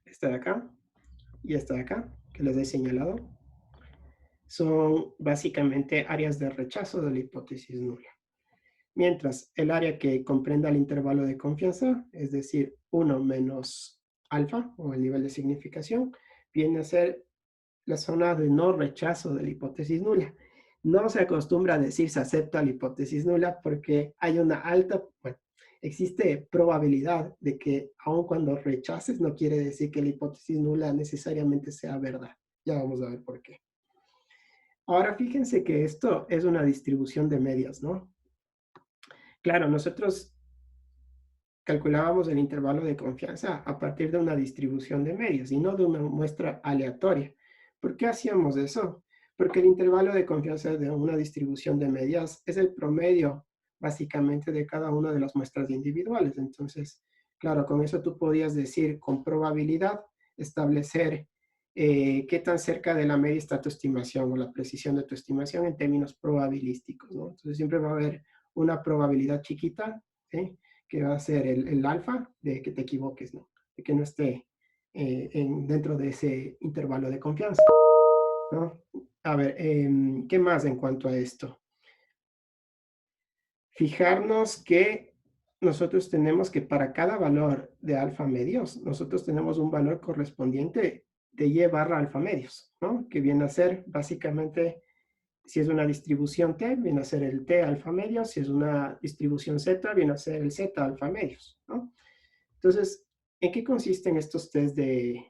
esta de acá y esta de acá, que les he señalado, son básicamente áreas de rechazo de la hipótesis nula. Mientras el área que comprenda el intervalo de confianza, es decir, 1 menos alfa, o el nivel de significación, viene a ser la zona de no rechazo de la hipótesis nula. No se acostumbra a decir se acepta la hipótesis nula porque hay una alta, bueno, existe probabilidad de que aun cuando rechaces no quiere decir que la hipótesis nula necesariamente sea verdad. Ya vamos a ver por qué. Ahora fíjense que esto es una distribución de medias, ¿no? Claro, nosotros calculábamos el intervalo de confianza a partir de una distribución de medias y no de una muestra aleatoria. ¿Por qué hacíamos eso? Porque el intervalo de confianza de una distribución de medias es el promedio, básicamente, de cada una de las muestras individuales. Entonces, claro, con eso tú podías decir con probabilidad, establecer qué tan cerca de la media está tu estimación o la precisión de tu estimación en términos probabilísticos, ¿no? Entonces, siempre va a haber una probabilidad chiquita, ¿sí? Que va a ser el alfa de que te equivoques, ¿no? De que no esté dentro de ese intervalo de confianza, ¿no? A ver, ¿qué más en cuanto a esto? Fijarnos que nosotros tenemos que para cada valor de alfa medios, nosotros tenemos un valor correspondiente de y barra alfa medios, ¿no? Que viene a ser básicamente Si es una distribución T, viene a ser el T alfa medio. Si es una distribución Z, viene a ser el Z alfa medios, ¿no? Entonces, ¿en qué consisten estos test de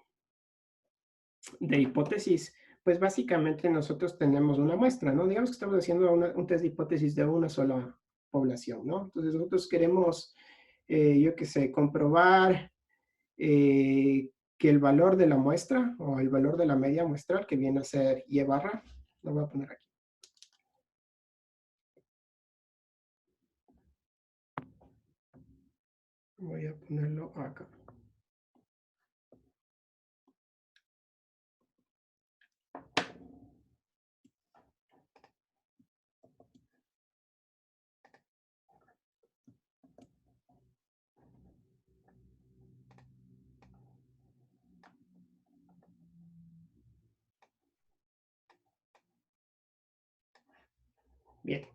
hipótesis? Pues básicamente nosotros tenemos una muestra, ¿no? Digamos que estamos haciendo un test de hipótesis de una sola población, ¿no? Entonces nosotros queremos, yo qué sé, comprobar que el valor de la muestra o el valor de la media muestral, que viene a ser Y barra, lo voy a poner aquí. Voy a ponerlo acá. Bien.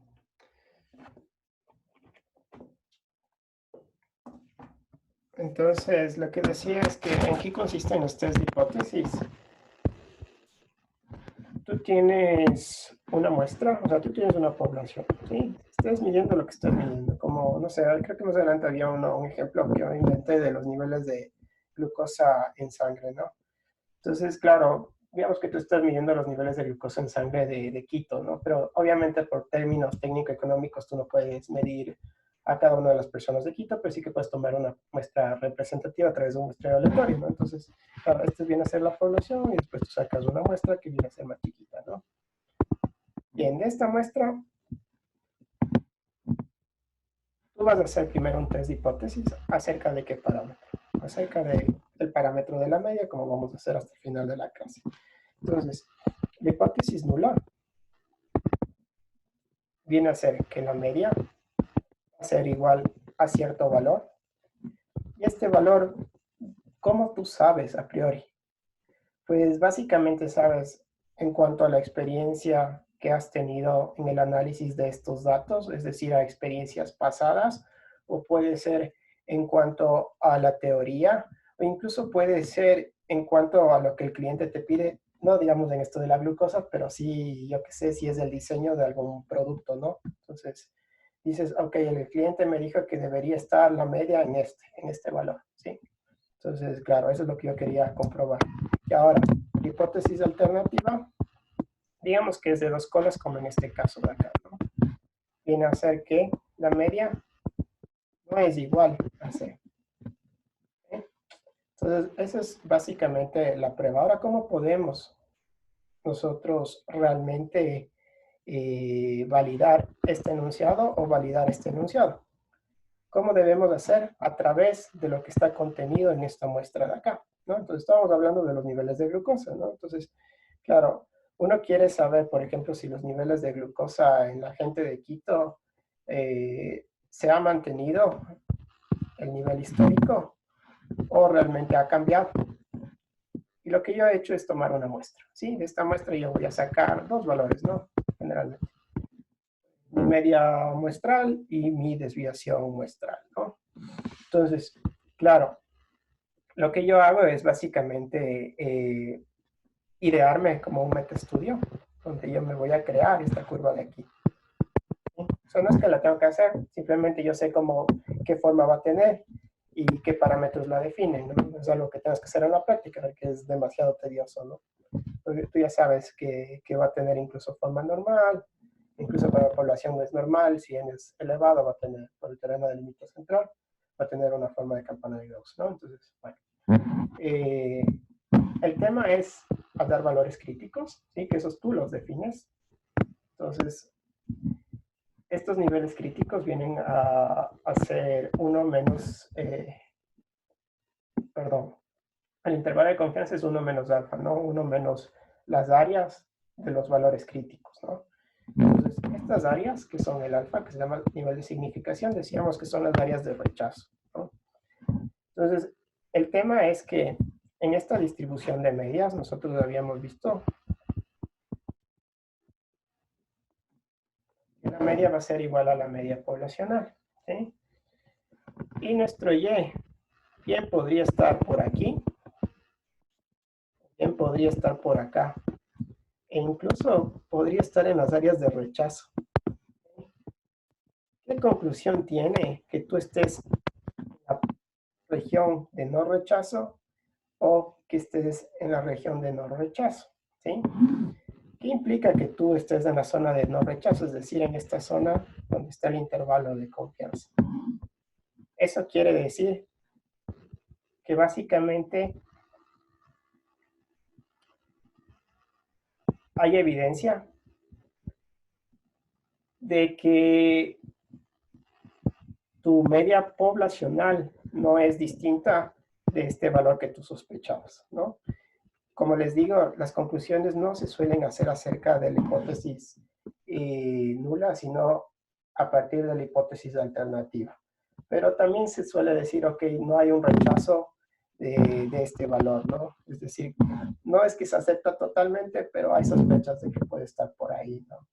Entonces, lo que decía es que en qué consisten los test de hipótesis. Tú tienes una muestra, o sea, tú tienes una población, ¿sí? Estás midiendo lo que estás midiendo, como, no sé, creo que más adelante había un ejemplo que yo inventé de los niveles de glucosa en sangre, ¿no? Entonces, claro, digamos que tú estás midiendo los niveles de glucosa en sangre de keto, ¿no? Pero obviamente por términos técnico-económicos tú no puedes medir a cada una de las personas de keto, pero sí que puedes tomar una muestra representativa a través de un muestreo aleatorio, ¿no? Entonces, claro, esto viene a ser la población y después tú sacas una muestra que viene a ser más chiquita, ¿no? Bien, de esta muestra, tú vas a hacer primero un test de hipótesis acerca de qué parámetro, acerca del parámetro de la media, como vamos a hacer hasta el final de la clase. Entonces, la hipótesis nula viene a ser que la media va a ser igual a cierto valor. Y este valor, ¿cómo tú sabes a priori? Pues básicamente sabes en cuanto a la experiencia que has tenido en el análisis de estos datos, es decir, a experiencias pasadas, o puede ser en cuanto a la teoría, o incluso puede ser en cuanto a lo que el cliente te pide, no digamos en esto de la glucosa, pero sí, yo qué sé, si es el diseño de algún producto, ¿no? Entonces, dices, ok, el cliente me dijo que debería estar la media en este valor, ¿sí? Entonces, claro, eso es lo que yo quería comprobar. Y ahora, la hipótesis alternativa, digamos que es de dos colas, como en este caso de acá, ¿no? Viene a ser que la media no es igual a C. ¿Sí? Entonces, esa es básicamente la prueba. Ahora, ¿cómo podemos nosotros realmente validar este enunciado o validar este enunciado? ¿Cómo debemos hacer? A través de lo que está contenido en esta muestra de acá, ¿no? Entonces, estamos hablando de los niveles de glucosa, ¿no? Entonces, claro, uno quiere saber, por ejemplo, si los niveles de glucosa en la gente de keto se ha mantenido el nivel histórico o realmente ha cambiado. Y lo que yo he hecho es tomar una muestra, ¿sí? De esta muestra yo voy a sacar dos valores, ¿no? Generalmente. Mi media muestral y mi desviación muestral, ¿no? Entonces, claro, lo que yo hago es básicamente idearme como un metaestudio, donde yo me voy a crear esta curva de aquí. Eso no es que la tengo que hacer, simplemente yo sé cómo, qué forma va a tener y qué parámetros la definen, ¿no? Es algo que tengas que hacer en la práctica, que es demasiado tedioso, ¿no? Porque tú ya sabes que va a tener incluso forma normal, incluso para la población es normal, si n es elevado va a tener, por el teorema del límite central, va a tener una forma de campana de Gauss, ¿no? Entonces, bueno. El tema es dar valores críticos, ¿sí? Que esos tú los defines. Entonces, estos niveles críticos vienen a ser 1 menos, perdón, el intervalo de confianza es 1 menos alfa, ¿no? 1 menos las áreas de los valores críticos, ¿no? Entonces, estas áreas, que son el alfa, que se llama nivel de significación, decíamos que son las áreas de rechazo, ¿no? Entonces, el tema es que en esta distribución de medias, nosotros habíamos visto que la media va a ser igual a la media poblacional, ¿sí? Y nuestro Y bien podría estar por aquí, bien podría estar por acá, e incluso podría estar en las áreas de rechazo. ¿Qué conclusión tiene que tú estés en la región de no rechazo o que estés en la región de no rechazo? ¿Sí? ¿Qué implica que tú estés en la zona de no rechazo? Es decir, en esta zona donde está el intervalo de confianza. Eso quiere decir que básicamente hay evidencia de que tu media poblacional no es distinta de este valor que tú sospechabas, ¿no? Como les digo, las conclusiones no se suelen hacer acerca de la hipótesis nula, sino a partir de la hipótesis alternativa. Pero también se suele decir, ok, no hay un rechazo de este valor, ¿no? Es decir, no es que se acepta totalmente, pero hay sospechas de que puede estar por ahí, ¿no?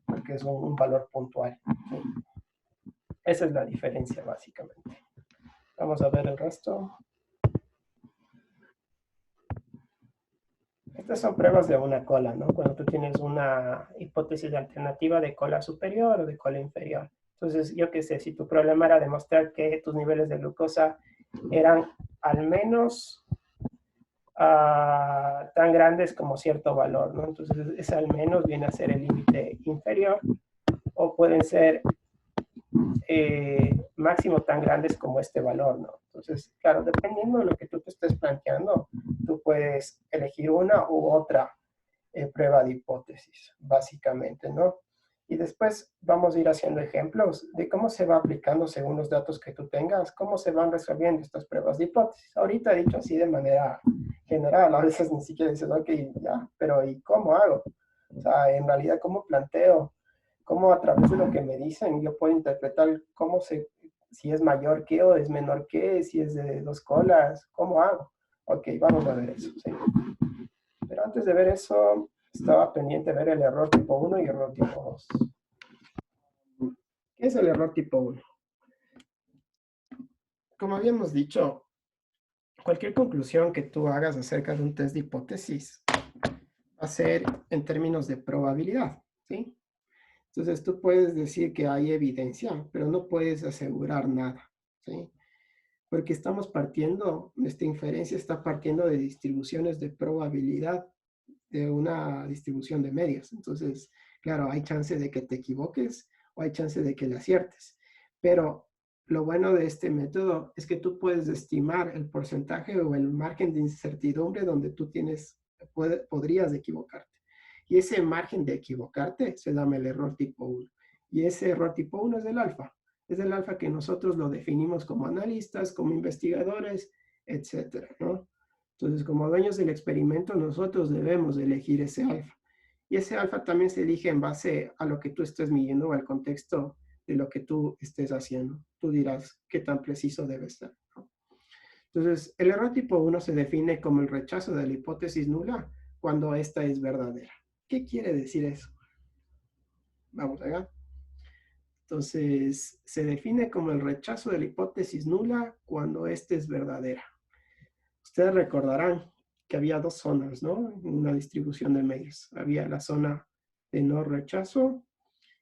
Porque es un valor puntual, ¿sí? Esa es la diferencia, básicamente. Vamos a ver el resto. Estas son pruebas de una cola, ¿no? Cuando tú tienes una hipótesis alternativa de cola superior o de cola inferior. Entonces, yo qué sé, si tu problema era demostrar que tus niveles de glucosa eran al menos tan grandes como cierto valor, ¿no? Entonces, ese al menos viene a ser el límite inferior, o pueden ser máximo tan grandes como este valor, ¿no? Entonces, claro, dependiendo de lo que tú te estés planteando, tú puedes elegir una u otra prueba de hipótesis, básicamente, ¿no? Y después vamos a ir haciendo ejemplos de cómo se va aplicando según los datos que tú tengas, cómo se van resolviendo estas pruebas de hipótesis. Ahorita he dicho así de manera general, a veces ni siquiera dices, ok, ya, pero ¿y cómo hago? O sea, en realidad, ¿cómo planteo? ¿Cómo a través de lo que me dicen yo puedo interpretar cómo se, si es mayor que o es menor que, si es de dos colas? ¿Cómo hago? Ok, vamos a ver eso, ¿sí? Pero antes de ver eso, estaba pendiente de ver el error tipo 1 y error tipo 2. ¿Qué es el error tipo 1? Como habíamos dicho, cualquier conclusión que tú hagas acerca de un test de hipótesis va a ser en términos de probabilidad, ¿sí? Entonces tú puedes decir que hay evidencia, pero no puedes asegurar nada, ¿sí? Porque estamos partiendo, esta inferencia está partiendo de distribuciones de probabilidad de una distribución de medios. Entonces, claro, hay chance de que te equivoques o hay chance de que le aciertes. Pero lo bueno de este método es que tú puedes estimar el porcentaje o el margen de incertidumbre donde tú podrías equivocarte. Y ese margen de equivocarte se llama el error tipo 1. Y ese error tipo 1 es el alfa. Es el alfa que nosotros lo definimos como analistas, como investigadores, etcétera, ¿no? Entonces, como dueños del experimento, nosotros debemos elegir ese alfa. Y ese alfa también se elige en base a lo que tú estés midiendo o al contexto de lo que tú estés haciendo. Tú dirás qué tan preciso debe ser, ¿no? Entonces, el error tipo 1 se define como el rechazo de la hipótesis nula cuando esta es verdadera. ¿Qué quiere decir eso? Vamos allá. Entonces, se define como el rechazo de la hipótesis nula cuando esta es verdadera. Ustedes recordarán que había dos zonas, ¿no? En una distribución de medios. Había la zona de no rechazo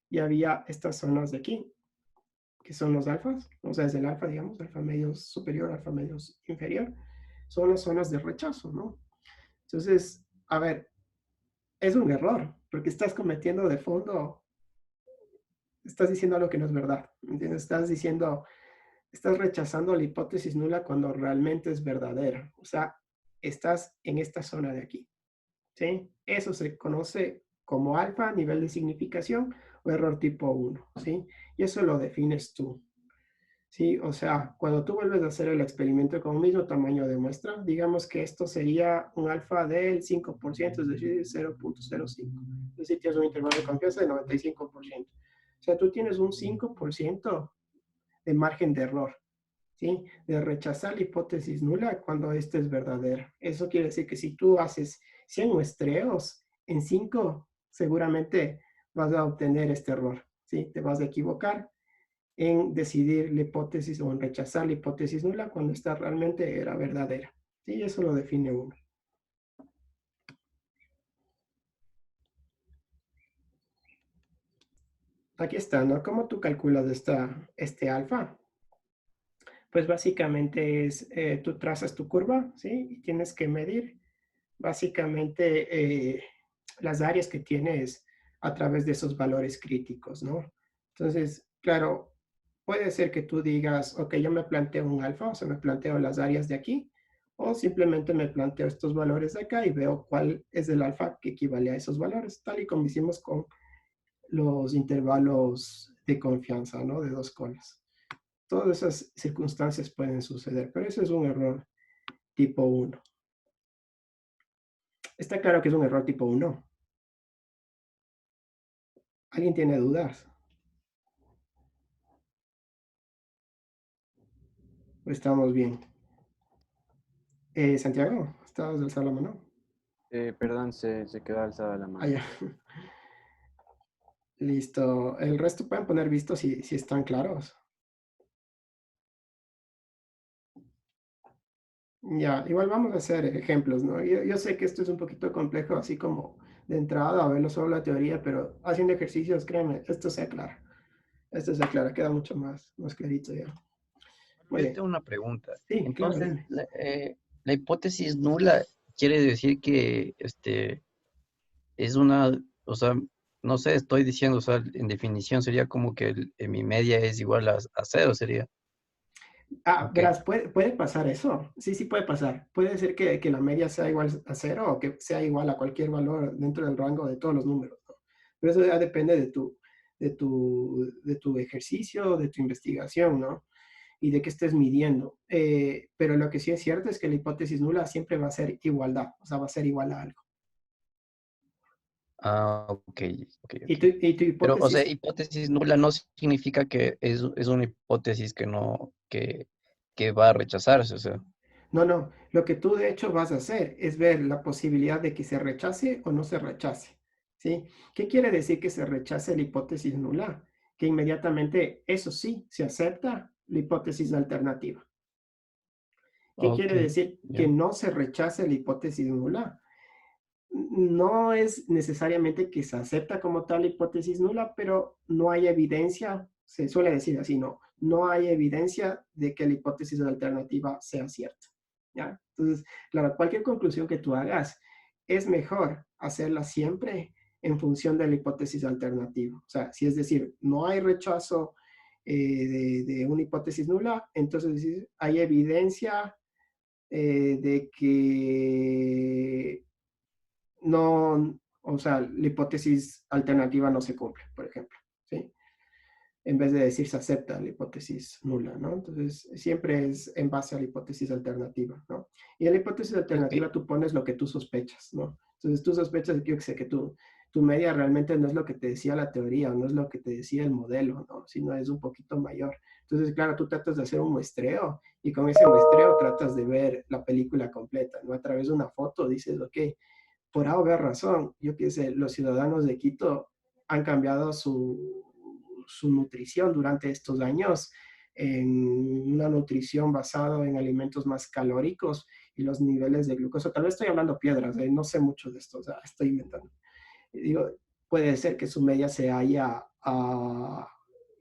y había estas zonas de aquí, que son los alfas, o sea, es el alfa, digamos, alfa medio superior, alfa medio inferior. Son las zonas de rechazo, ¿no? Entonces, a ver, es un error, porque estás cometiendo de fondo, estás diciendo algo que no es verdad, ¿entiendes? Estás rechazando la hipótesis nula cuando realmente es verdadera. O sea, estás en esta zona de aquí, ¿sí? Eso se conoce como alfa, nivel de significación, o error tipo 1, ¿sí? Y eso lo defines tú, ¿sí? O sea, cuando tú vuelves a hacer el experimento con el mismo tamaño de muestra, digamos que esto sería un alfa del 5%, es decir, 0.05. Es decir, tienes un intervalo de confianza de 95%. O sea, tú tienes un 5% de margen de error, ¿sí? De rechazar la hipótesis nula cuando esta es verdadera. Eso quiere decir que si tú haces 100 muestreos, en 5 seguramente vas a obtener este error, ¿sí? Te vas a equivocar en decidir la hipótesis o en rechazar la hipótesis nula cuando esta realmente era verdadera, ¿sí? Eso lo define uno. aquí está, ¿no? ¿Cómo tú calculas este alfa? Pues básicamente es, tú trazas tu curva, ¿sí? Y tienes que medir básicamente las áreas que tienes a través de esos valores críticos, ¿no? Entonces, claro, puede ser que tú digas, ok, yo me planteo un alfa, o sea, me planteo las áreas de aquí, o simplemente me planteo estos valores de acá y veo cuál es el alfa que equivale a esos valores, tal y como hicimos con los intervalos de confianza, ¿no? De dos colas. Todas esas circunstancias pueden suceder, pero ese es un error tipo uno. Está claro que es un error tipo uno. ¿Alguien tiene dudas? ¿O estamos bien? Santiago, ¿estabas de alzar la mano? Perdón, se quedó alzada la Ah, mano. ya. Listo. El resto pueden poner visto si están claros. Ya, igual vamos a hacer ejemplos, ¿no? Yo sé que esto es un poquito complejo, así como de entrada, a verlo solo la teoría, pero haciendo ejercicios, créeme, esto se aclara. Esto se aclara, queda mucho más clarito ya. Muy Yo bien. tengo una pregunta. Sí, claro, Entonces, dime. la hipótesis nula quiere decir que es una, o sea, no sé, estoy diciendo, o sea, en definición sería como que mi media es igual a cero, sería. Ah, Ok. verás, puede pasar eso. Sí, sí puede pasar. Puede ser que la media sea igual a cero o que sea igual a cualquier valor dentro del rango de todos los números, ¿no? Pero eso ya depende de tu ejercicio, de tu investigación, ¿no? Y de qué estés midiendo. Pero lo que sí es cierto es que la hipótesis nula siempre va a ser igualdad, o sea, va a ser igual a algo. Ah, ok, ok, Y ok. tu Pero, o sea, hipótesis. hipótesis nula no significa que es una hipótesis que no, que va a rechazarse, o sea. No, no. Lo que tú de hecho vas a hacer es ver la posibilidad de que se rechace o no se rechace. ¿Sí? ¿Qué quiere decir que se rechace la hipótesis nula? Que inmediatamente, eso sí, se acepta la hipótesis alternativa. ¿Qué Ok, quiere decir que ya. no se rechace la hipótesis nula? No es necesariamente que se acepta como tal la hipótesis nula, pero no hay evidencia, se suele decir así, no hay evidencia de que la hipótesis alternativa sea cierta. ¿Ya? Entonces, claro, cualquier conclusión que tú hagas es mejor hacerla siempre en función de la hipótesis alternativa. O sea, si es decir, no hay rechazo de una hipótesis nula, entonces hay evidencia de que no, o sea, la hipótesis alternativa no se cumple, por ejemplo, ¿sí? En vez de decir se acepta la hipótesis nula, ¿no? Entonces, siempre es en base a la hipótesis alternativa, ¿no? Y en la hipótesis Ok, alternativa tú pones lo que tú sospechas, ¿no? Entonces, tú sospechas que, yo sé, que tu media realmente no es lo que te decía la teoría, no es lo que te decía el modelo, ¿no? Sino es un poquito mayor. Entonces, claro, tú tratas de hacer un muestreo y con ese muestreo tratas de ver la película completa, ¿no? A través de una foto dices, ok, por A o B razón, yo qué sé, los ciudadanos de Quito han cambiado su nutrición durante estos años en una nutrición basada en alimentos más calóricos y los niveles de glucosa. Tal vez estoy hablando piedras, no sé mucho de esto, o sea, estoy inventando. Y digo, puede ser que su media se haya,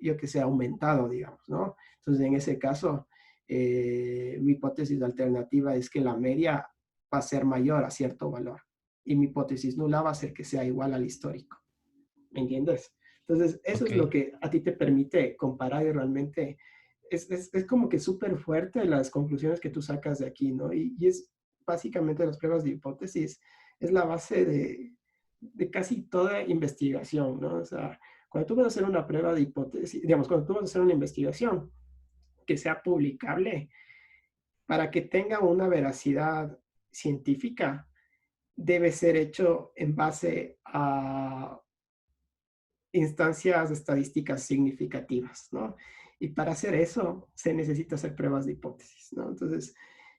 yo que sé, aumentado, digamos, ¿no? Entonces, en ese caso, mi hipótesis alternativa es que la media va a ser mayor a cierto valor y mi hipótesis nula va a ser que sea igual al histórico. ¿Me entiendes? Entonces, eso ok, es lo que a ti te permite comparar y realmente es como que súper fuerte las conclusiones que tú sacas de aquí, ¿no? Y es básicamente las pruebas de hipótesis, es la base de casi toda investigación, ¿no? O sea, cuando tú vas a hacer una prueba de hipótesis, digamos, cuando tú vas a hacer una investigación que sea publicable, para que tenga una veracidad científica, debe ser hecho en base a instancias estadísticas significativas, ¿no? Y para hacer eso se necesita hacer pruebas de hipótesis, ¿no? Entonces,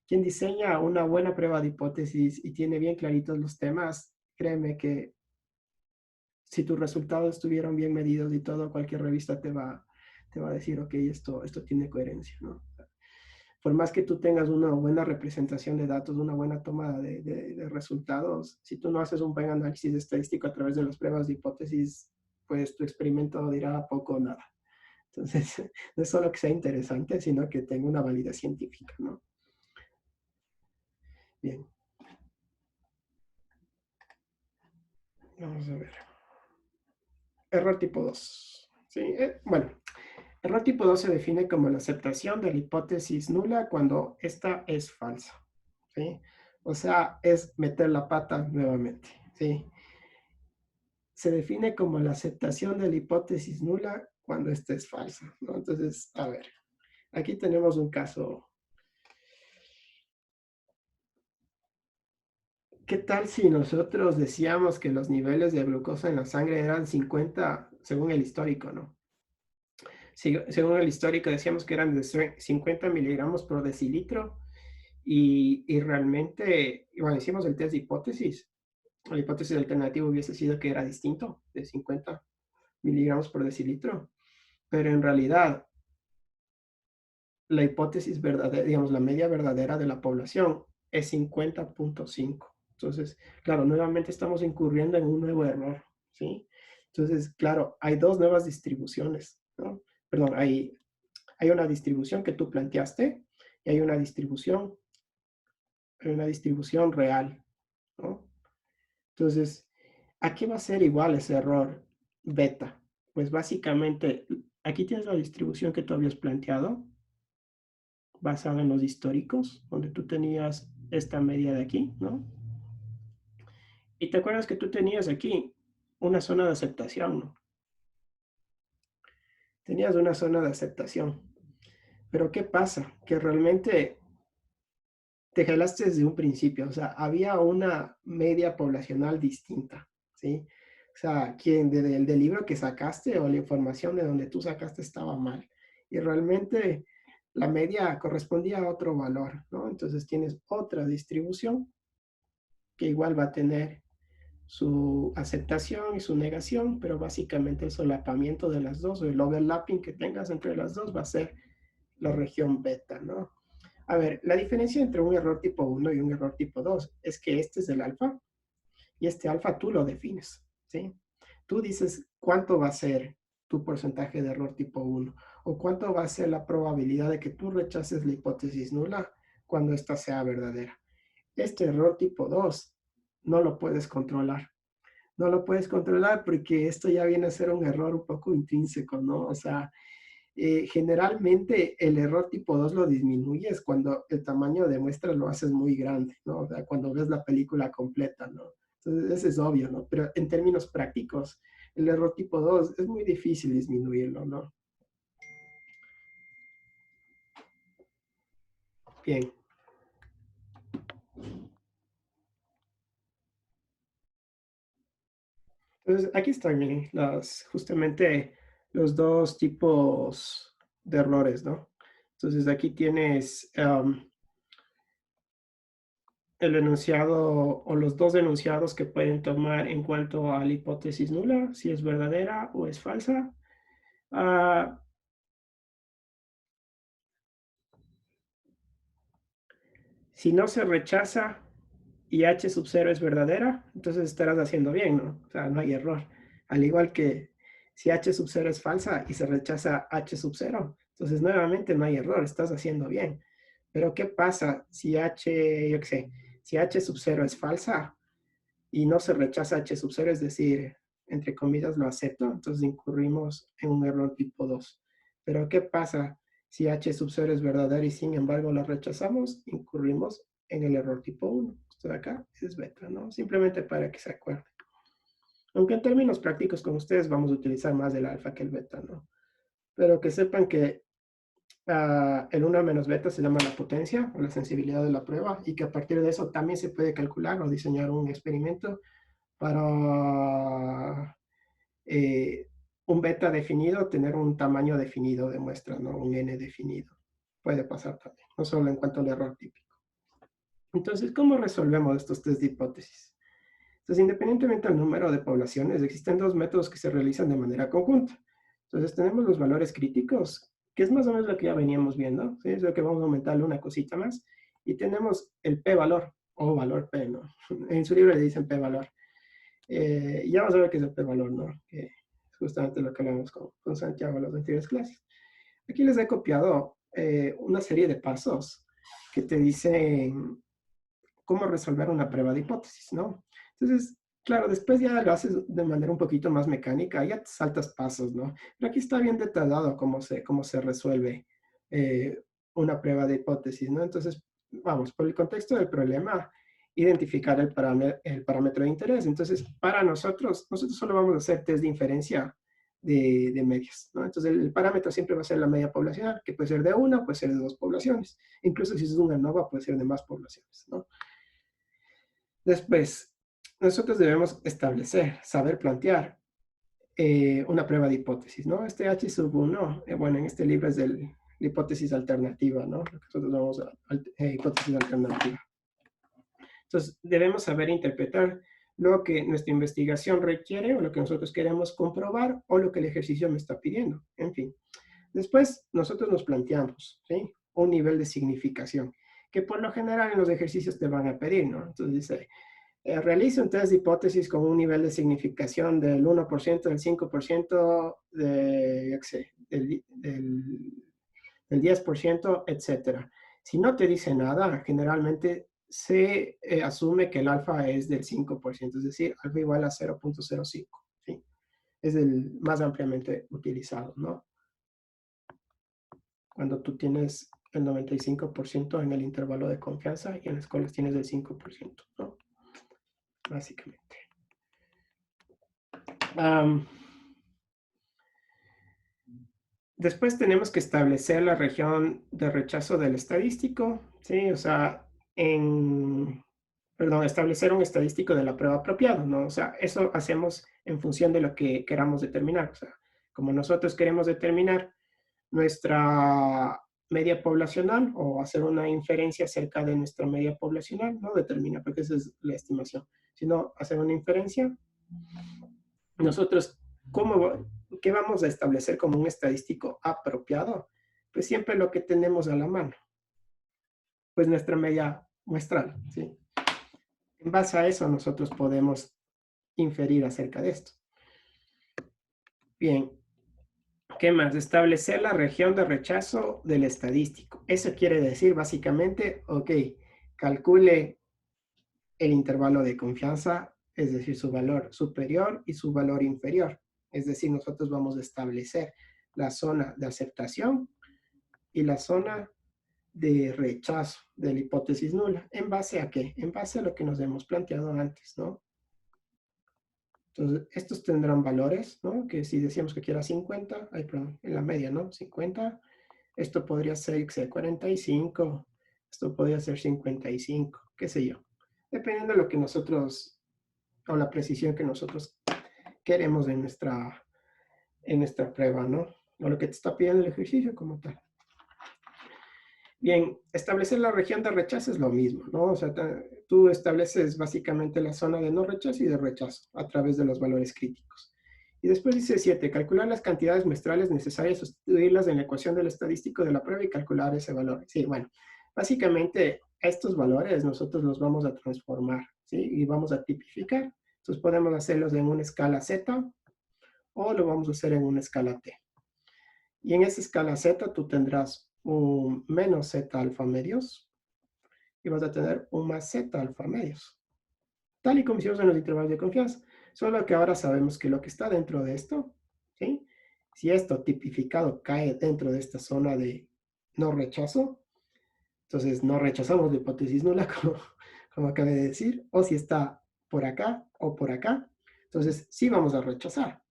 quien diseña una buena prueba de hipótesis y tiene bien claritos los temas, créeme que si tus resultados estuvieron bien medidos y todo, cualquier revista te va a decir, ok, esto tiene coherencia, ¿no? Por más que tú tengas una buena representación de datos, una buena toma de resultados, si tú no haces un buen análisis estadístico a través de las pruebas de hipótesis, pues tu experimento dirá poco o nada. Entonces, no es solo que sea interesante, sino que tenga una validez científica, ¿no? Bien. Vamos a ver. Error tipo 2. Sí, bueno, error tipo 2 se define como la aceptación de la hipótesis nula cuando esta es falsa. ¿Sí? O sea, es meter la pata nuevamente. ¿Sí? Se define como la aceptación de la hipótesis nula cuando esta es falsa, ¿no? Entonces, a ver, aquí tenemos un caso. ¿Qué tal si nosotros decíamos que los niveles de glucosa en la sangre eran 50 según el histórico, ¿no? Según el histórico decíamos que eran de 50 miligramos por decilitro y realmente, bueno, hicimos el test de hipótesis. La hipótesis alternativa hubiese sido que era distinto, de 50 miligramos por decilitro, pero en realidad la hipótesis verdadera, digamos, la media verdadera de la población es 50.5. Entonces, claro, nuevamente estamos incurriendo en un nuevo error, ¿sí? Entonces, claro, hay dos nuevas distribuciones, ¿no? Perdón, hay una distribución que tú planteaste y hay una distribución real, ¿no? Entonces, ¿a qué va a ser igual ese error beta? Pues básicamente, aquí tienes la distribución que tú habías planteado, basada en los históricos, donde tú tenías esta media de aquí, ¿no? Y te acuerdas que tú tenías aquí una zona de aceptación, ¿no? Tenías una zona de aceptación. Pero ¿qué pasa? Que realmente te jalaste desde un principio, o sea, había una media poblacional distinta, ¿sí? O sea, quien del libro que sacaste o la información de donde tú sacaste estaba mal. Y realmente la media correspondía a otro valor, ¿no? Entonces tienes otra distribución que igual va a tener su aceptación y su negación, pero básicamente el solapamiento de las dos o el overlapping que tengas entre las dos va a ser la región beta, ¿no? A ver, la diferencia entre un error tipo 1 y un error tipo 2 es que este es el alfa y este alfa tú lo defines, ¿sí? Tú dices cuánto va a ser tu porcentaje de error tipo 1 o cuánto va a ser la probabilidad de que tú rechaces la hipótesis nula cuando esta sea verdadera. Este error tipo 2 no lo puedes controlar. No lo puedes controlar porque esto ya viene a ser un error un poco intrínseco, ¿no? O sea, generalmente el error tipo 2 lo disminuyes cuando el tamaño de muestra lo haces muy grande, ¿no? O sea, cuando ves la película completa, ¿no? Entonces, eso es obvio, ¿no? Pero en términos prácticos, el error tipo 2 es muy difícil disminuirlo, ¿no? Bien. Entonces, aquí están, miren, justamente los dos tipos de errores, ¿no? Entonces, aquí tienes el enunciado o los dos enunciados que pueden tomar en cuanto a la hipótesis nula, si es verdadera o es falsa. Si no se rechaza y H sub 0 es verdadera, entonces estarás haciendo bien, ¿no? O sea, no hay error. Al igual que si H sub 0 es falsa y se rechaza H sub 0, entonces nuevamente no hay error, estás haciendo bien. Pero ¿qué pasa si H, yo qué sé, si H sub 0 es falsa y no se rechaza H sub 0, es decir, entre comillas lo acepto, entonces incurrimos en un error tipo 2. Pero ¿qué pasa si H sub 0 es verdadera y sin embargo la rechazamos? Incurrimos en el error tipo 1. Esto de acá es beta, ¿no? Simplemente para que se acuerden. Aunque en términos prácticos con ustedes vamos a utilizar más el alfa que el beta, ¿no? Pero que sepan que el 1 menos beta se llama la potencia o la sensibilidad de la prueba y que a partir de eso también se puede calcular o diseñar un experimento para un beta definido, tener un tamaño definido de muestra, ¿no? Un n definido. Puede pasar también, no solo en cuanto al error típico. Entonces, ¿cómo resolvemos estos test de hipótesis? Entonces, independientemente del número de poblaciones, existen dos métodos que se realizan de manera conjunta. Entonces, tenemos los valores críticos, que es más o menos lo que ya veníamos viendo, ¿sí? Es lo que vamos a aumentarle una cosita más. Y tenemos el p-valor, o valor p, ¿no? En su libro le dicen p-valor. Ya vamos a ver qué es el p-valor, ¿no? Que justamente lo que hablamos con Santiago en las anteriores clases. Aquí les he copiado una serie de pasos que te dicen cómo resolver una prueba de hipótesis, ¿no? Entonces, claro, después ya lo haces de manera un poquito más mecánica, ya te saltas pasos, ¿no? Pero aquí está bien detallado cómo se resuelve una prueba de hipótesis, ¿no? Entonces, vamos, por el contexto del problema, identificar el parámetro de interés. Entonces, para nosotros solo vamos a hacer test de inferencia de medias, ¿no? Entonces, el parámetro siempre va a ser la media poblacional, que puede ser de una, puede ser de dos poblaciones. Incluso si es una ANOVA, puede ser de más poblaciones, ¿no? Después, nosotros debemos establecer, saber plantear una prueba de hipótesis, ¿no? Este H sub 1, bueno, en este libro es la hipótesis alternativa, ¿no? Lo que nosotros llamamos hipótesis alternativa. Entonces, debemos saber interpretar lo que nuestra investigación requiere o lo que nosotros queremos comprobar o lo que el ejercicio me está pidiendo, en fin. Después, nosotros nos planteamos, ¿sí? Un nivel de significación, que por lo general en los ejercicios te van a pedir, ¿no? Entonces dice, realiza un test de hipótesis con un nivel de significación del 1%, del 5%, del 10%, etcétera. Si no te dice nada, generalmente se asume que el alfa es del 5%, es decir, alfa igual a 0.05, ¿sí? Es el más ampliamente utilizado, ¿no? Cuando tú tienes el 95% en el intervalo de confianza y en las escuelas tienes el 5%, ¿no? Básicamente. Después tenemos que establecer la región de rechazo del estadístico, ¿sí? O sea, establecer un estadístico de la prueba apropiado, ¿no? O sea, eso hacemos en función de lo que queramos determinar. O sea, como nosotros queremos determinar nuestra media poblacional o hacer una inferencia acerca de nuestra media poblacional, no determina, porque esa es la estimación, sino hacer una inferencia. Nosotros, ¿qué vamos a establecer como un estadístico apropiado? Pues siempre lo que tenemos a la mano, pues nuestra media muestral, ¿sí? En base a eso nosotros podemos inferir acerca de esto. Bien, ¿qué más? Establecer la región de rechazo del estadístico. Eso quiere decir básicamente, ok, calcule el intervalo de confianza, es decir, su valor superior y su valor inferior. Es decir, nosotros vamos a establecer la zona de aceptación y la zona de rechazo de la hipótesis nula. ¿En base a qué? En base a lo que nos hemos planteado antes, ¿no? Entonces, estos tendrán valores, ¿no? Que si decíamos que aquí era 50, perdón, en la media, ¿no? 50, esto podría ser 45, esto podría ser 55, qué sé yo. Dependiendo de lo que nosotros, o la precisión que nosotros queremos en nuestra prueba, ¿no? O lo que te está pidiendo el ejercicio como tal. Bien, establecer la región de rechazo es lo mismo, ¿no? O sea, tú estableces básicamente la zona de no rechazo y de rechazo a través de los valores críticos. Y después dice 7, calcular las cantidades muestrales necesarias, sustituirlas en la ecuación del estadístico de la prueba y calcular ese valor. Sí, bueno, básicamente estos valores nosotros los vamos a transformar, ¿sí? Y vamos a tipificar. Entonces podemos hacerlos en una escala Z o lo vamos a hacer en una escala T. Y en esa escala Z tú tendrás un menos Z alfa medios y vas a tener un más Z alfa medios. Tal y como hicimos en los intervalos de confianza. Solo que ahora sabemos que lo que está dentro de esto, ¿sí? Si esto tipificado cae dentro de esta zona de no rechazo, entonces no rechazamos la hipótesis nula, como acabé de decir, o si está por acá o por acá, entonces sí vamos a rechazar.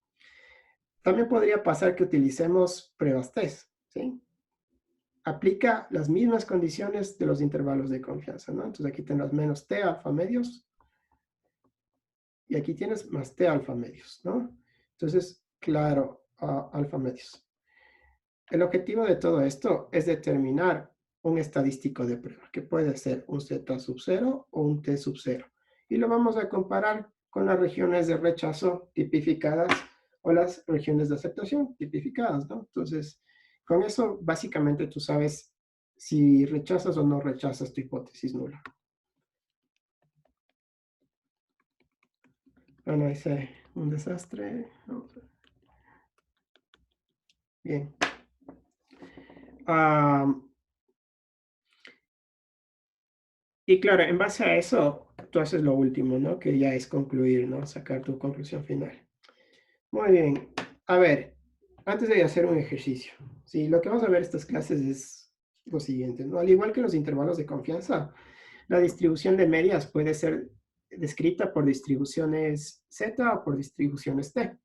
También podría pasar que utilicemos pruebas test, ¿sí? Aplica las mismas condiciones de los intervalos de confianza, ¿no? Entonces aquí tendrás menos T alfa medios y aquí tienes más T alfa medios, ¿no? Entonces, claro, alfa medios. El objetivo de todo esto es determinar un estadístico de prueba, que puede ser un Z sub 0 o un T sub 0. Y lo vamos a comparar con las regiones de rechazo tipificadas o las regiones de aceptación tipificadas, ¿no? Entonces, con eso, básicamente tú sabes si rechazas o no rechazas tu hipótesis nula. Bueno, hice un desastre. Vamos a ver. Bien. Ah, y claro, en base a eso, tú haces lo último, ¿no? Que ya es concluir, ¿no? Sacar tu conclusión final. Muy bien. A ver, antes de hacer un ejercicio, sí, lo que vamos a ver estas clases es lo siguiente, ¿no? Al igual que los intervalos de confianza, la distribución de medias puede ser descrita por distribuciones Z o por distribuciones T,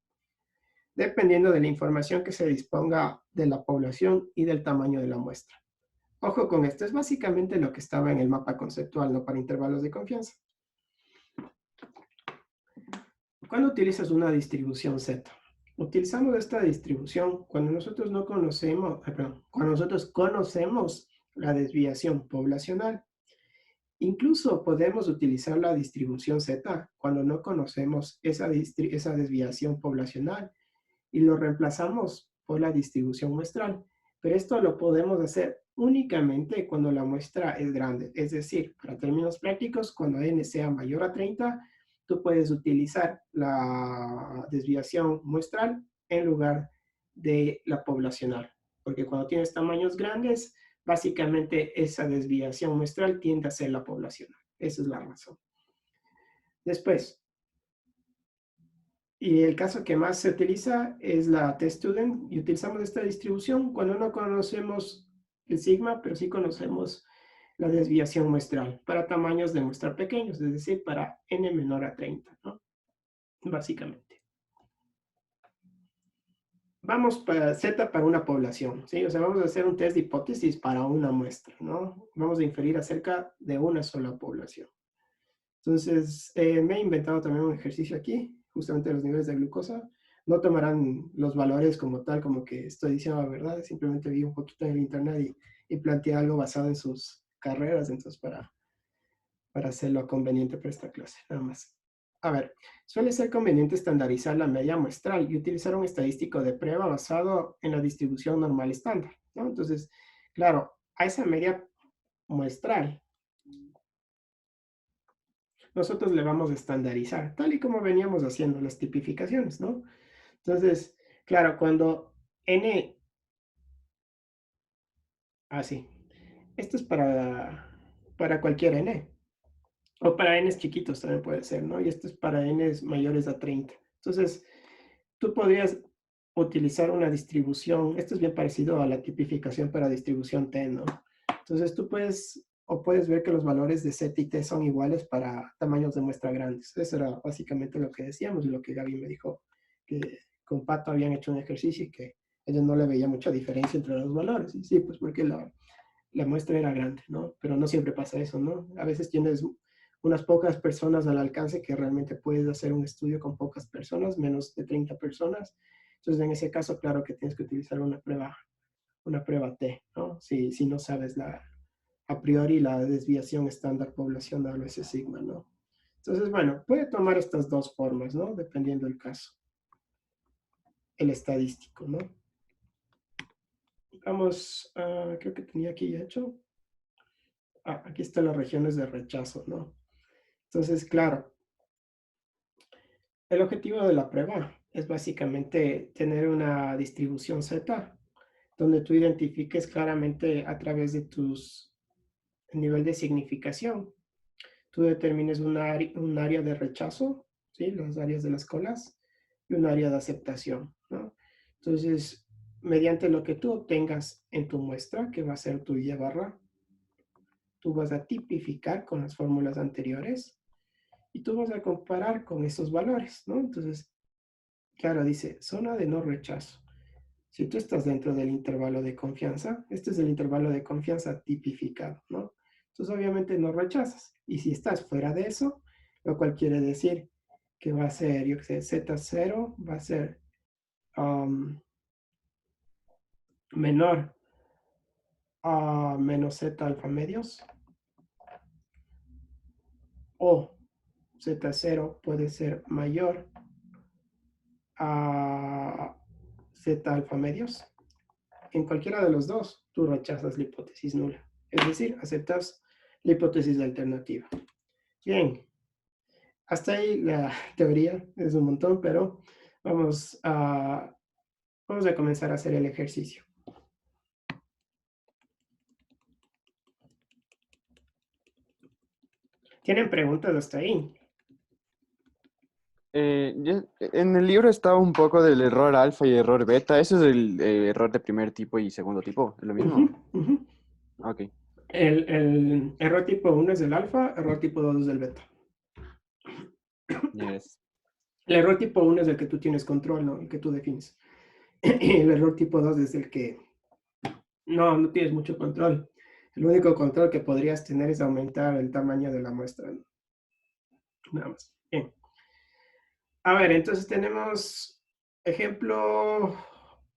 dependiendo de la información que se disponga de la población y del tamaño de la muestra. Ojo con esto, es básicamente lo que estaba en el mapa conceptual, ¿no? Para intervalos de confianza. ¿Cuándo utilizas una distribución Z? Utilizamos esta distribución cuando nosotros no conocemos, cuando nosotros conocemos la desviación poblacional. Incluso podemos utilizar la distribución Z cuando no conocemos esa desviación poblacional y lo reemplazamos por la distribución muestral. Pero esto lo podemos hacer únicamente cuando la muestra es grande. Es decir, para términos prácticos, cuando n sea mayor a 30, tú puedes utilizar la desviación muestral en lugar de la poblacional. Porque cuando tienes tamaños grandes, básicamente esa desviación muestral tiende a ser la poblacional. Esa es la razón. Después, y el caso que más se utiliza es la test-student, y utilizamos esta distribución cuando no conocemos el sigma, pero sí conocemos la desviación muestral para tamaños de muestra pequeños, es decir, para n menor a 30, ¿no? Básicamente. Vamos para Z para una población, ¿sí? O sea, vamos a hacer un test de hipótesis para una muestra, ¿no? Vamos a inferir acerca de una sola población. Entonces, me he inventado también un ejercicio aquí, justamente los niveles de glucosa. No tomarán los valores como tal, como que estoy diciendo la verdad, simplemente vi un poquito en el internet y planteé algo basado en sus carreras, entonces para hacerlo conveniente para esta clase, nada más. A ver, suele ser conveniente estandarizar la media muestral y utilizar un estadístico de prueba basado en la distribución normal estándar, ¿no? Entonces, claro, a esa media muestral nosotros le vamos a estandarizar, tal y como veníamos haciendo las tipificaciones, ¿no? Entonces, claro, cuando n, así, esto es para cualquier n, o para n's chiquitos también puede ser, ¿no? Y esto es para n's mayores a 30. Entonces, tú podrías utilizar una distribución, esto es bien parecido a la tipificación para distribución T, ¿no? Entonces tú puedes, o puedes ver que los valores de Z y T son iguales para tamaños de muestra grandes. Eso era básicamente lo que decíamos y lo que Gaby me dijo, que con Pato habían hecho un ejercicio y que ella no le veía mucha diferencia entre los valores. Y sí, pues porque la muestra era grande, ¿no? Pero no siempre pasa eso, ¿no? A veces tienes unas pocas personas al alcance que realmente puedes hacer un estudio con pocas personas, menos de 30 personas. Entonces, en ese caso, claro que tienes que utilizar una prueba T, ¿no? Si no sabes a priori la desviación estándar poblacional o ese sigma, ¿no? Entonces, bueno, puede tomar estas dos formas, ¿no? Dependiendo del caso. El estadístico, ¿no? Vamos, creo que tenía aquí ya hecho. Aquí están las regiones de rechazo, ¿no? Entonces, claro, el objetivo de la prueba es básicamente tener una distribución Z, donde tú identifiques claramente a través de tus nivel de significación. Tú determines un área de rechazo, ¿sí? Las áreas de las colas, y un área de aceptación, ¿no? Entonces, mediante lo que tú obtengas en tu muestra, que va a ser tu Y barra, tú vas a tipificar con las fórmulas anteriores y tú vas a comparar con esos valores, ¿no? Entonces, claro, dice, zona de no rechazo. Si tú estás dentro del intervalo de confianza, este es el intervalo de confianza tipificado, ¿no? Entonces, obviamente no rechazas. Y si estás fuera de eso, lo cual quiere decir que va a ser, yo qué sé, Z0 va a ser menor a menos Z alfa medios, o Z0 puede ser mayor a Z alfa medios. En cualquiera de los dos, tú rechazas la hipótesis nula. Es decir, aceptas la hipótesis alternativa. Bien, hasta ahí la teoría, es un montón, pero vamos a Vamos a comenzar a hacer el ejercicio. ¿Tienen preguntas hasta ahí? En el libro estaba un poco del error alfa y error beta. ¿Eso es el error de primer tipo y segundo tipo? ¿Es lo mismo? Ok. El error tipo 1 es del alfa, error tipo 2 es del beta. Yes. El error tipo 1 es el que tú tienes control, ¿no? El que tú defines. El error tipo 2 es el que no tienes mucho control. El único control que podrías tener es aumentar el tamaño de la muestra, ¿no? Nada más. Bien. A ver, entonces tenemos ejemplo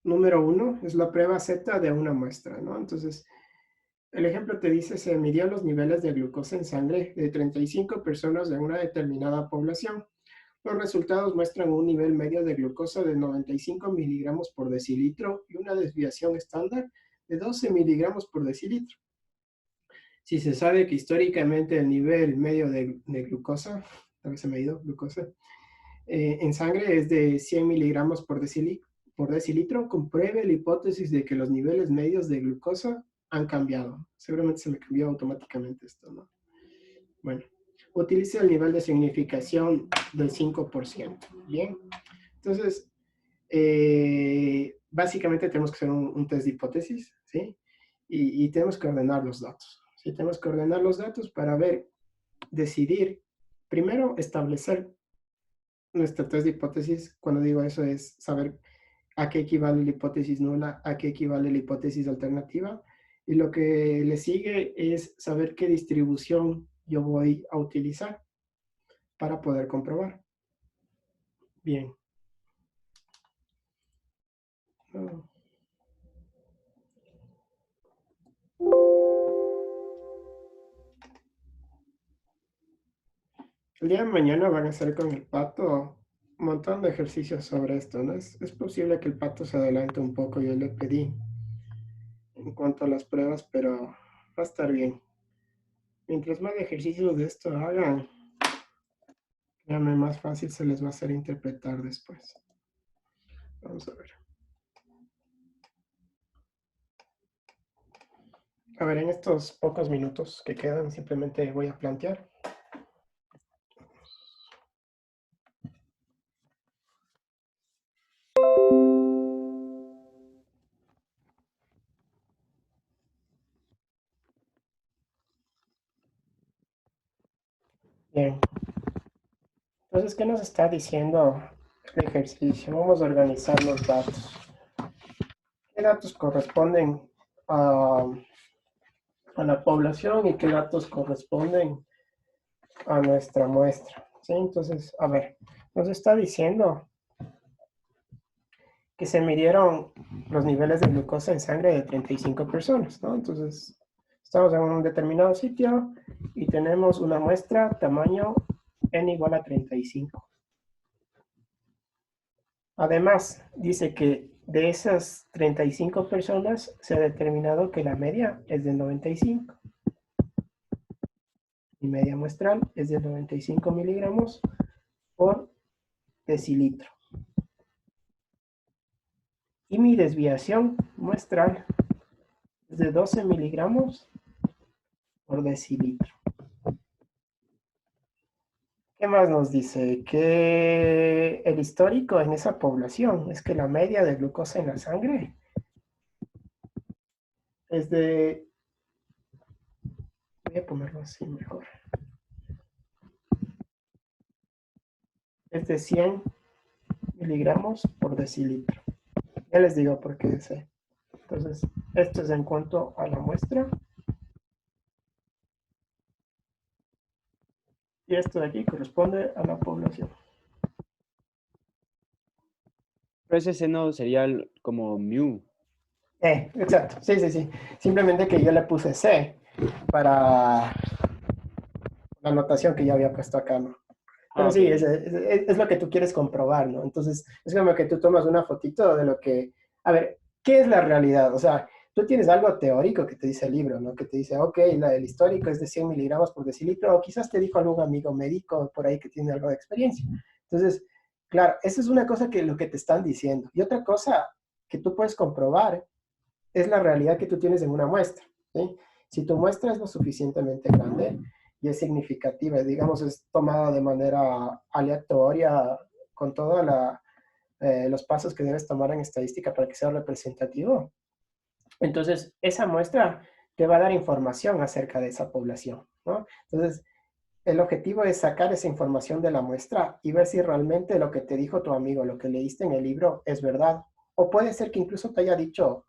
número 1, es la prueba Z de una muestra, ¿no? Entonces, el ejemplo te dice, se midió los niveles de glucosa en sangre de 35 personas de una determinada población. Los resultados muestran un nivel medio de glucosa de 95 miligramos por decilitro y una desviación estándar de 12 miligramos por decilitro. Si se sabe que históricamente el nivel medio de glucosa, tal vez se me ha ido, glucosa, en sangre es de 100 miligramos por decilitro, compruebe la hipótesis de que los niveles medios de glucosa han cambiado. Seguramente se me cambió automáticamente esto, ¿no? Bueno, utilice el nivel de significación del 5%. Bien, entonces, básicamente tenemos que hacer un test de hipótesis, ¿sí? Y tenemos que ordenar los datos. ¿Sí? Tenemos que ordenar los datos para ver, decidir, primero establecer nuestro test de hipótesis. Cuando digo eso es saber a qué equivale la hipótesis nula, a qué equivale la hipótesis alternativa. Y lo que le sigue es saber qué distribución yo voy a utilizar para poder comprobar. Bien. Oh. El día de mañana van a hacer con el pato un montón de ejercicios sobre esto, ¿no? Es posible que el pato se adelante un poco, yo le pedí en cuanto a las pruebas, pero va a estar bien. Mientras más ejercicios de esto hagan, créanme, más fácil se les va a hacer interpretar después. Vamos a ver. A ver, en estos pocos minutos que quedan, simplemente voy a plantear. Bien. Entonces, ¿qué nos está diciendo el ejercicio? Vamos a organizar los datos. ¿Qué datos corresponden a la población y qué datos corresponden a nuestra muestra? ¿Sí? Entonces, a ver, nos está diciendo que se midieron los niveles de glucosa en sangre de 35 personas, ¿no? Entonces, estamos en un determinado sitio y tenemos una muestra tamaño n igual a 35. Además, dice que de esas 35 personas se ha determinado que la media es de 95. Mi media muestral es de 95 miligramos por decilitro. Y mi desviación muestral es de 12 miligramos por decilitro. ¿Qué más nos dice? Que el histórico en esa población es que la media de glucosa en la sangre es de... Voy a ponerlo así mejor. Es de 100 miligramos por decilitro. Ya les digo por qué sé. Entonces, esto es en cuanto a la muestra. Y esto de aquí corresponde a la población. Pero ese seno sería como mu. Exacto. Sí, sí, sí. Simplemente que yo le puse C para la anotación que ya había puesto acá, ¿no? Pero Ah, sí, ok. es lo que tú quieres comprobar, ¿no? Entonces, es como que tú tomas una fotito de lo que... A ver, ¿qué es la realidad? O sea, tú tienes algo teórico que te dice el libro, ¿no? Que te dice, ok, el histórico es de 100 miligramos por decilitro, o quizás te dijo algún amigo médico por ahí que tiene algo de experiencia. Entonces, claro, esa es una cosa que lo que te están diciendo. Y otra cosa que tú puedes comprobar es la realidad que tú tienes en una muestra, ¿sí? Si tu muestra es lo suficientemente grande y es significativa, digamos, es tomada de manera aleatoria con todos los pasos que debes tomar en estadística para que sea representativo, entonces esa muestra te va a dar información acerca de esa población, ¿no? Entonces, el objetivo es sacar esa información de la muestra y ver si realmente lo que te dijo tu amigo, lo que leíste en el libro es verdad. O puede ser que incluso te haya dicho,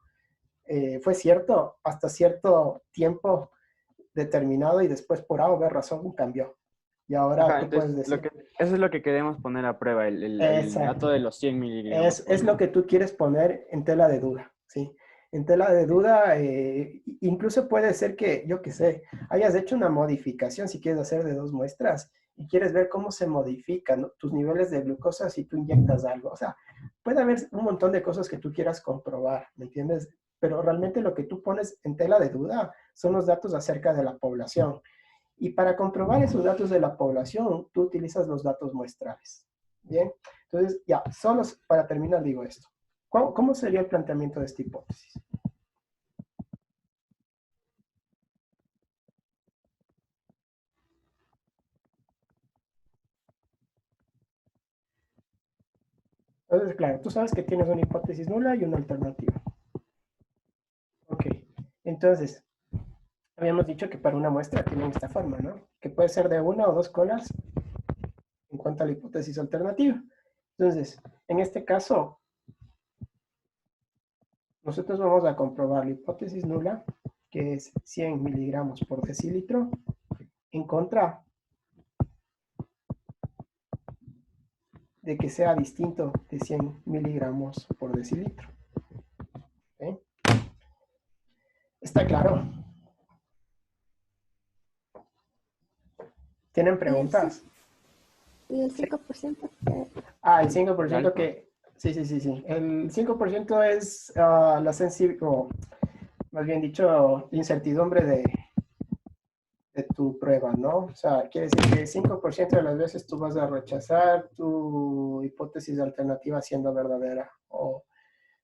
fue cierto hasta cierto tiempo determinado y después por A o B razón cambió. Y ahora Ajá, tú puedes entonces decir, eso es lo que queremos poner a prueba, el dato exacto, de los 100 miligramos es por lo mol. que tú quieres poner en tela de duda, ¿sí? En tela de duda, incluso puede ser que, yo qué sé, hayas hecho una modificación si quieres hacer de dos muestras y quieres ver cómo se modifican, ¿no?, tus niveles de glucosa si tú inyectas algo. O sea, puede haber un montón de cosas que tú quieras comprobar, ¿me entiendes? Pero realmente lo que tú pones en tela de duda son los datos acerca de la población. Y para comprobar esos datos de la población, tú utilizas los datos muestrales. Bien, entonces ya, solo para terminar digo esto. ¿Cómo sería el planteamiento de esta hipótesis? Entonces, claro, tú sabes que tienes una hipótesis nula y una alternativa. Ok, entonces, habíamos dicho que para una muestra tienen esta forma, ¿no? Que puede ser de una o dos colas en cuanto a la hipótesis alternativa. Entonces, en este caso, nosotros vamos a comprobar la hipótesis nula, que es 100 miligramos por decilitro, en contra de que sea distinto de 100 miligramos por decilitro. ¿Okay? ¿Está claro? ¿Tienen preguntas? Y el Sí. 5% que... Ah, el 5% Alfa. que... Sí, sí, sí, sí. El 5% es la sensibilidad, o más bien dicho, la incertidumbre de tu prueba, ¿no? O sea, quiere decir que 5% de las veces tú vas a rechazar tu hipótesis alternativa siendo verdadera, o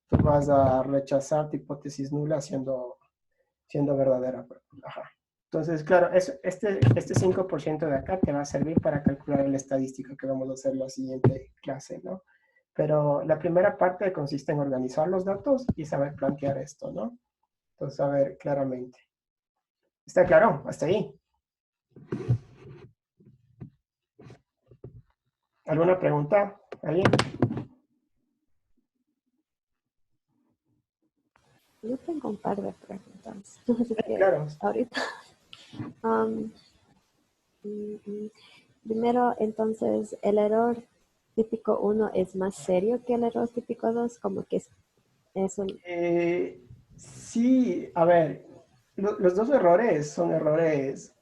tú vas a rechazar tu hipótesis nula siendo verdadera. Ajá. Entonces, claro, este 5% de acá te va a servir para calcular el estadístico que vamos a hacer en la siguiente clase, ¿no? Pero la primera parte consiste en organizar los datos y saber plantear esto, ¿no? Entonces, saber claramente. ¿Está claro? Hasta ahí. ¿Alguna pregunta? ¿Alguien? Yo tengo un par de preguntas. No sé qué Claro. ahorita. Um, Primero, entonces, el error típico 1 es más serio que el error típico 2, como que es un... Sí, a ver, los dos errores son errores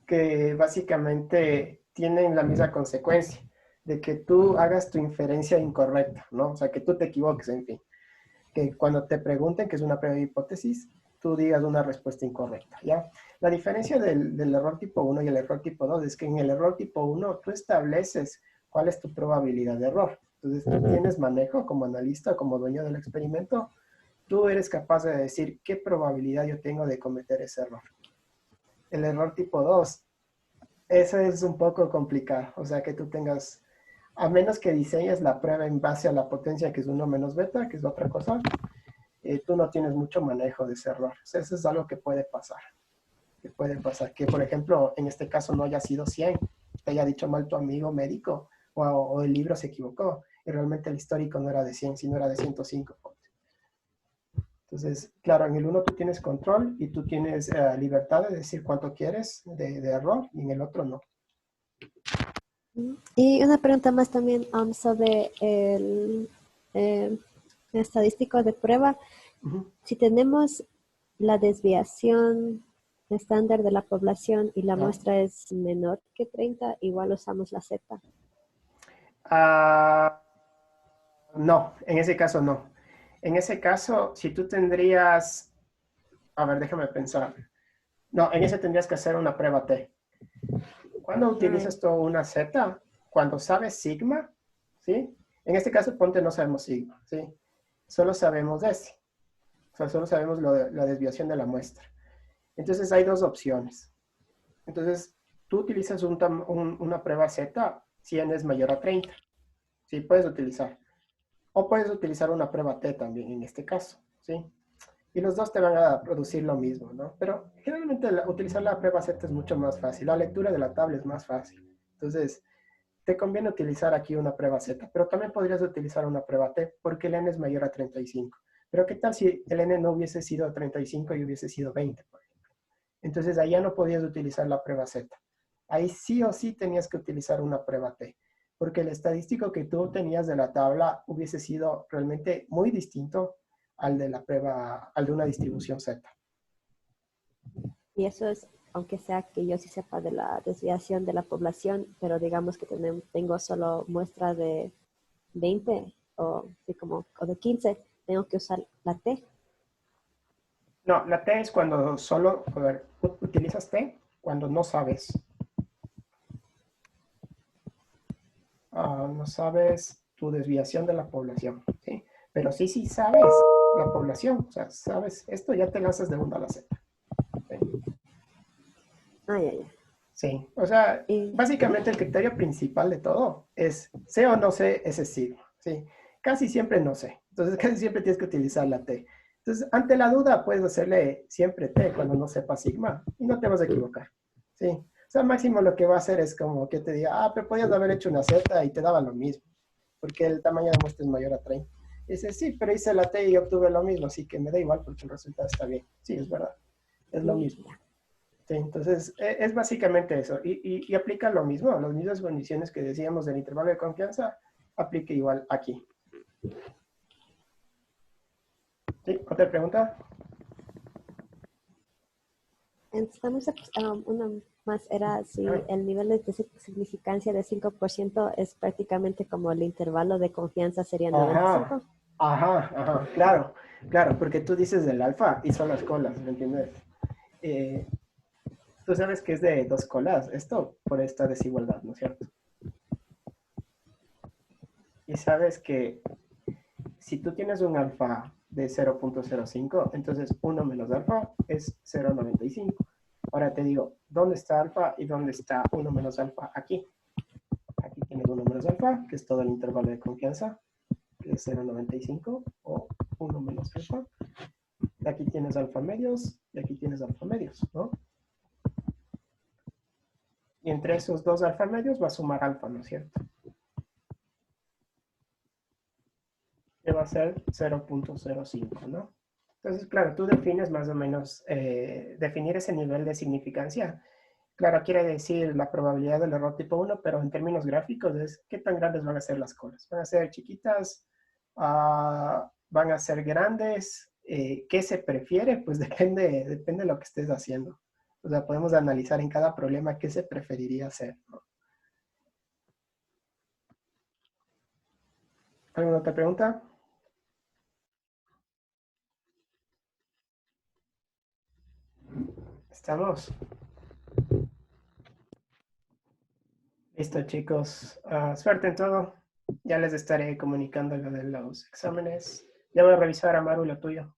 que básicamente tienen la misma consecuencia, de que tú hagas tu inferencia incorrecta, ¿no? O sea, que tú te equivoques, en fin. Que cuando te pregunten, que es una prueba de hipótesis, tú digas una respuesta incorrecta, ¿ya? La diferencia del error tipo 1 y el error tipo 2 es que en el error tipo 1 tú estableces cuál es tu probabilidad de error. Entonces, tú tienes manejo como analista, como dueño del experimento, tú eres capaz de decir qué probabilidad yo tengo de cometer ese error. El error tipo 2, eso es un poco complicado, o sea, que tú tengas, a menos que diseñes la prueba en base a la potencia que es 1 menos beta, que es otra cosa, tú no tienes mucho manejo de ese error. O sea, eso es algo que puede pasar. Que puede pasar. Que, por ejemplo, en este caso no haya sido 100, te haya dicho mal tu amigo médico, o el libro se equivocó, y realmente el histórico no era de 100, sino era de 105. Entonces, claro, en el uno tú tienes control y tú tienes libertad de decir cuánto quieres de error, y en el otro no. Y una pregunta más también sobre el estadístico de prueba. Si tenemos la desviación estándar de la población y la muestra es menor que 30, igual usamos la Z. No, en ese caso no. En ese caso, si tú tendrías, a ver, déjame pensar. No, en ese tendrías que hacer una prueba T. ¿Cuándo utilizas tú una Z? Cuando sabes sigma, ¿sí? En este caso, ponte no sabemos sigma, ¿sí? solo sabemos ese. O sea, solo sabemos la desviación de la muestra. Entonces hay dos opciones. Entonces, tú utilizas una prueba Z si n es mayor a 30. Sí, puedes utilizar. O puedes utilizar una prueba T también en este caso, ¿sí? Y los dos te van a producir lo mismo, ¿no? Pero generalmente utilizar la prueba Z es mucho más fácil. La lectura de la tabla es más fácil. Entonces, te conviene utilizar aquí una prueba Z, pero también podrías utilizar una prueba T porque el n es mayor a 35. Pero ¿qué tal si el n no hubiese sido 35 y hubiese sido 20, por ejemplo? Entonces, ahí ya no podías utilizar la prueba Z. Ahí sí o sí tenías que utilizar una prueba T, porque el estadístico que tú tenías de la tabla hubiese sido realmente muy distinto al de la prueba, al de una distribución Z. Y eso es, aunque sea que yo sí sepa de la desviación de la población, pero digamos que tengo solo muestra de 20 o de 15, tengo que usar la T. No, la T es cuando solo, a ver, utilizas T cuando no sabes. No sabes tu desviación de la población, ¿sí? Pero sí sabes la población, o sea, sabes esto, ya te lanzas de una a la Z. ¿Sí? Ah, ya. Sí, o sea, Y, básicamente el criterio principal de todo es sé o no sé ese signo, ¿sí? Casi siempre no sé, entonces casi siempre tienes que utilizar la T. Entonces, ante la duda, puedes hacerle siempre T cuando no sepas sigma y no te vas a equivocar, ¿sí? O sea, máximo lo que va a hacer es como que te diga, pero podías haber hecho una Z y te daba lo mismo, porque el tamaño de muestra es mayor a 30. Y dices, sí, pero hice la T y obtuve lo mismo, así que me da igual porque el resultado está bien. Sí, es verdad, es lo mismo. Sí, entonces, es básicamente eso. Y aplica lo mismo, las mismas condiciones que decíamos del intervalo de confianza, aplica igual aquí. ¿Sí? ¿Otra pregunta? estamos, una más era si el nivel de significancia de 5% es prácticamente como el intervalo de confianza sería 95. Ajá, claro, claro, porque tú dices del alfa y son las colas, ¿me entiendes? Tú sabes que es de dos colas, esto por esta desigualdad, ¿no es cierto? Y sabes que si tú tienes un alfa de 0.05, entonces 1 menos alfa es 0.95. Ahora te digo, ¿dónde está alfa y dónde está 1 menos alfa? Aquí. Aquí tienes 1 menos alfa, que es todo el intervalo de confianza, que es 0.95, o 1 menos alfa. Y aquí tienes alfa medios, y aquí tienes alfa medios, ¿no? Y entre esos dos alfa medios va a sumar alfa, ¿no es cierto? Que va a ser 0.05, ¿no? Entonces, claro, tú defines más o menos, definir ese nivel de significancia. Claro, quiere decir la probabilidad del error tipo 1, pero en términos gráficos es qué tan grandes van a ser las colas. ¿Van a ser chiquitas? ¿Van a ser grandes? ¿Qué se prefiere? Pues depende de lo que estés haciendo. O sea, podemos analizar en cada problema qué se preferiría hacer, ¿no? ¿Alguna otra pregunta? ¿Estamos? Listo, chicos. Suerte en todo. Ya les estaré comunicando lo de los exámenes. Ya voy a revisar, Amaru, lo tuyo.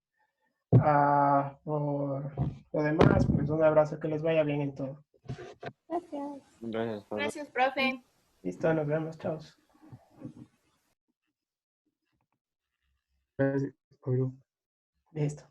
Por lo demás, pues un abrazo, que les vaya bien en todo. Gracias. Gracias, profe. Gracias, profe. Listo, nos vemos, chao. Gracias, Pablo. Listo.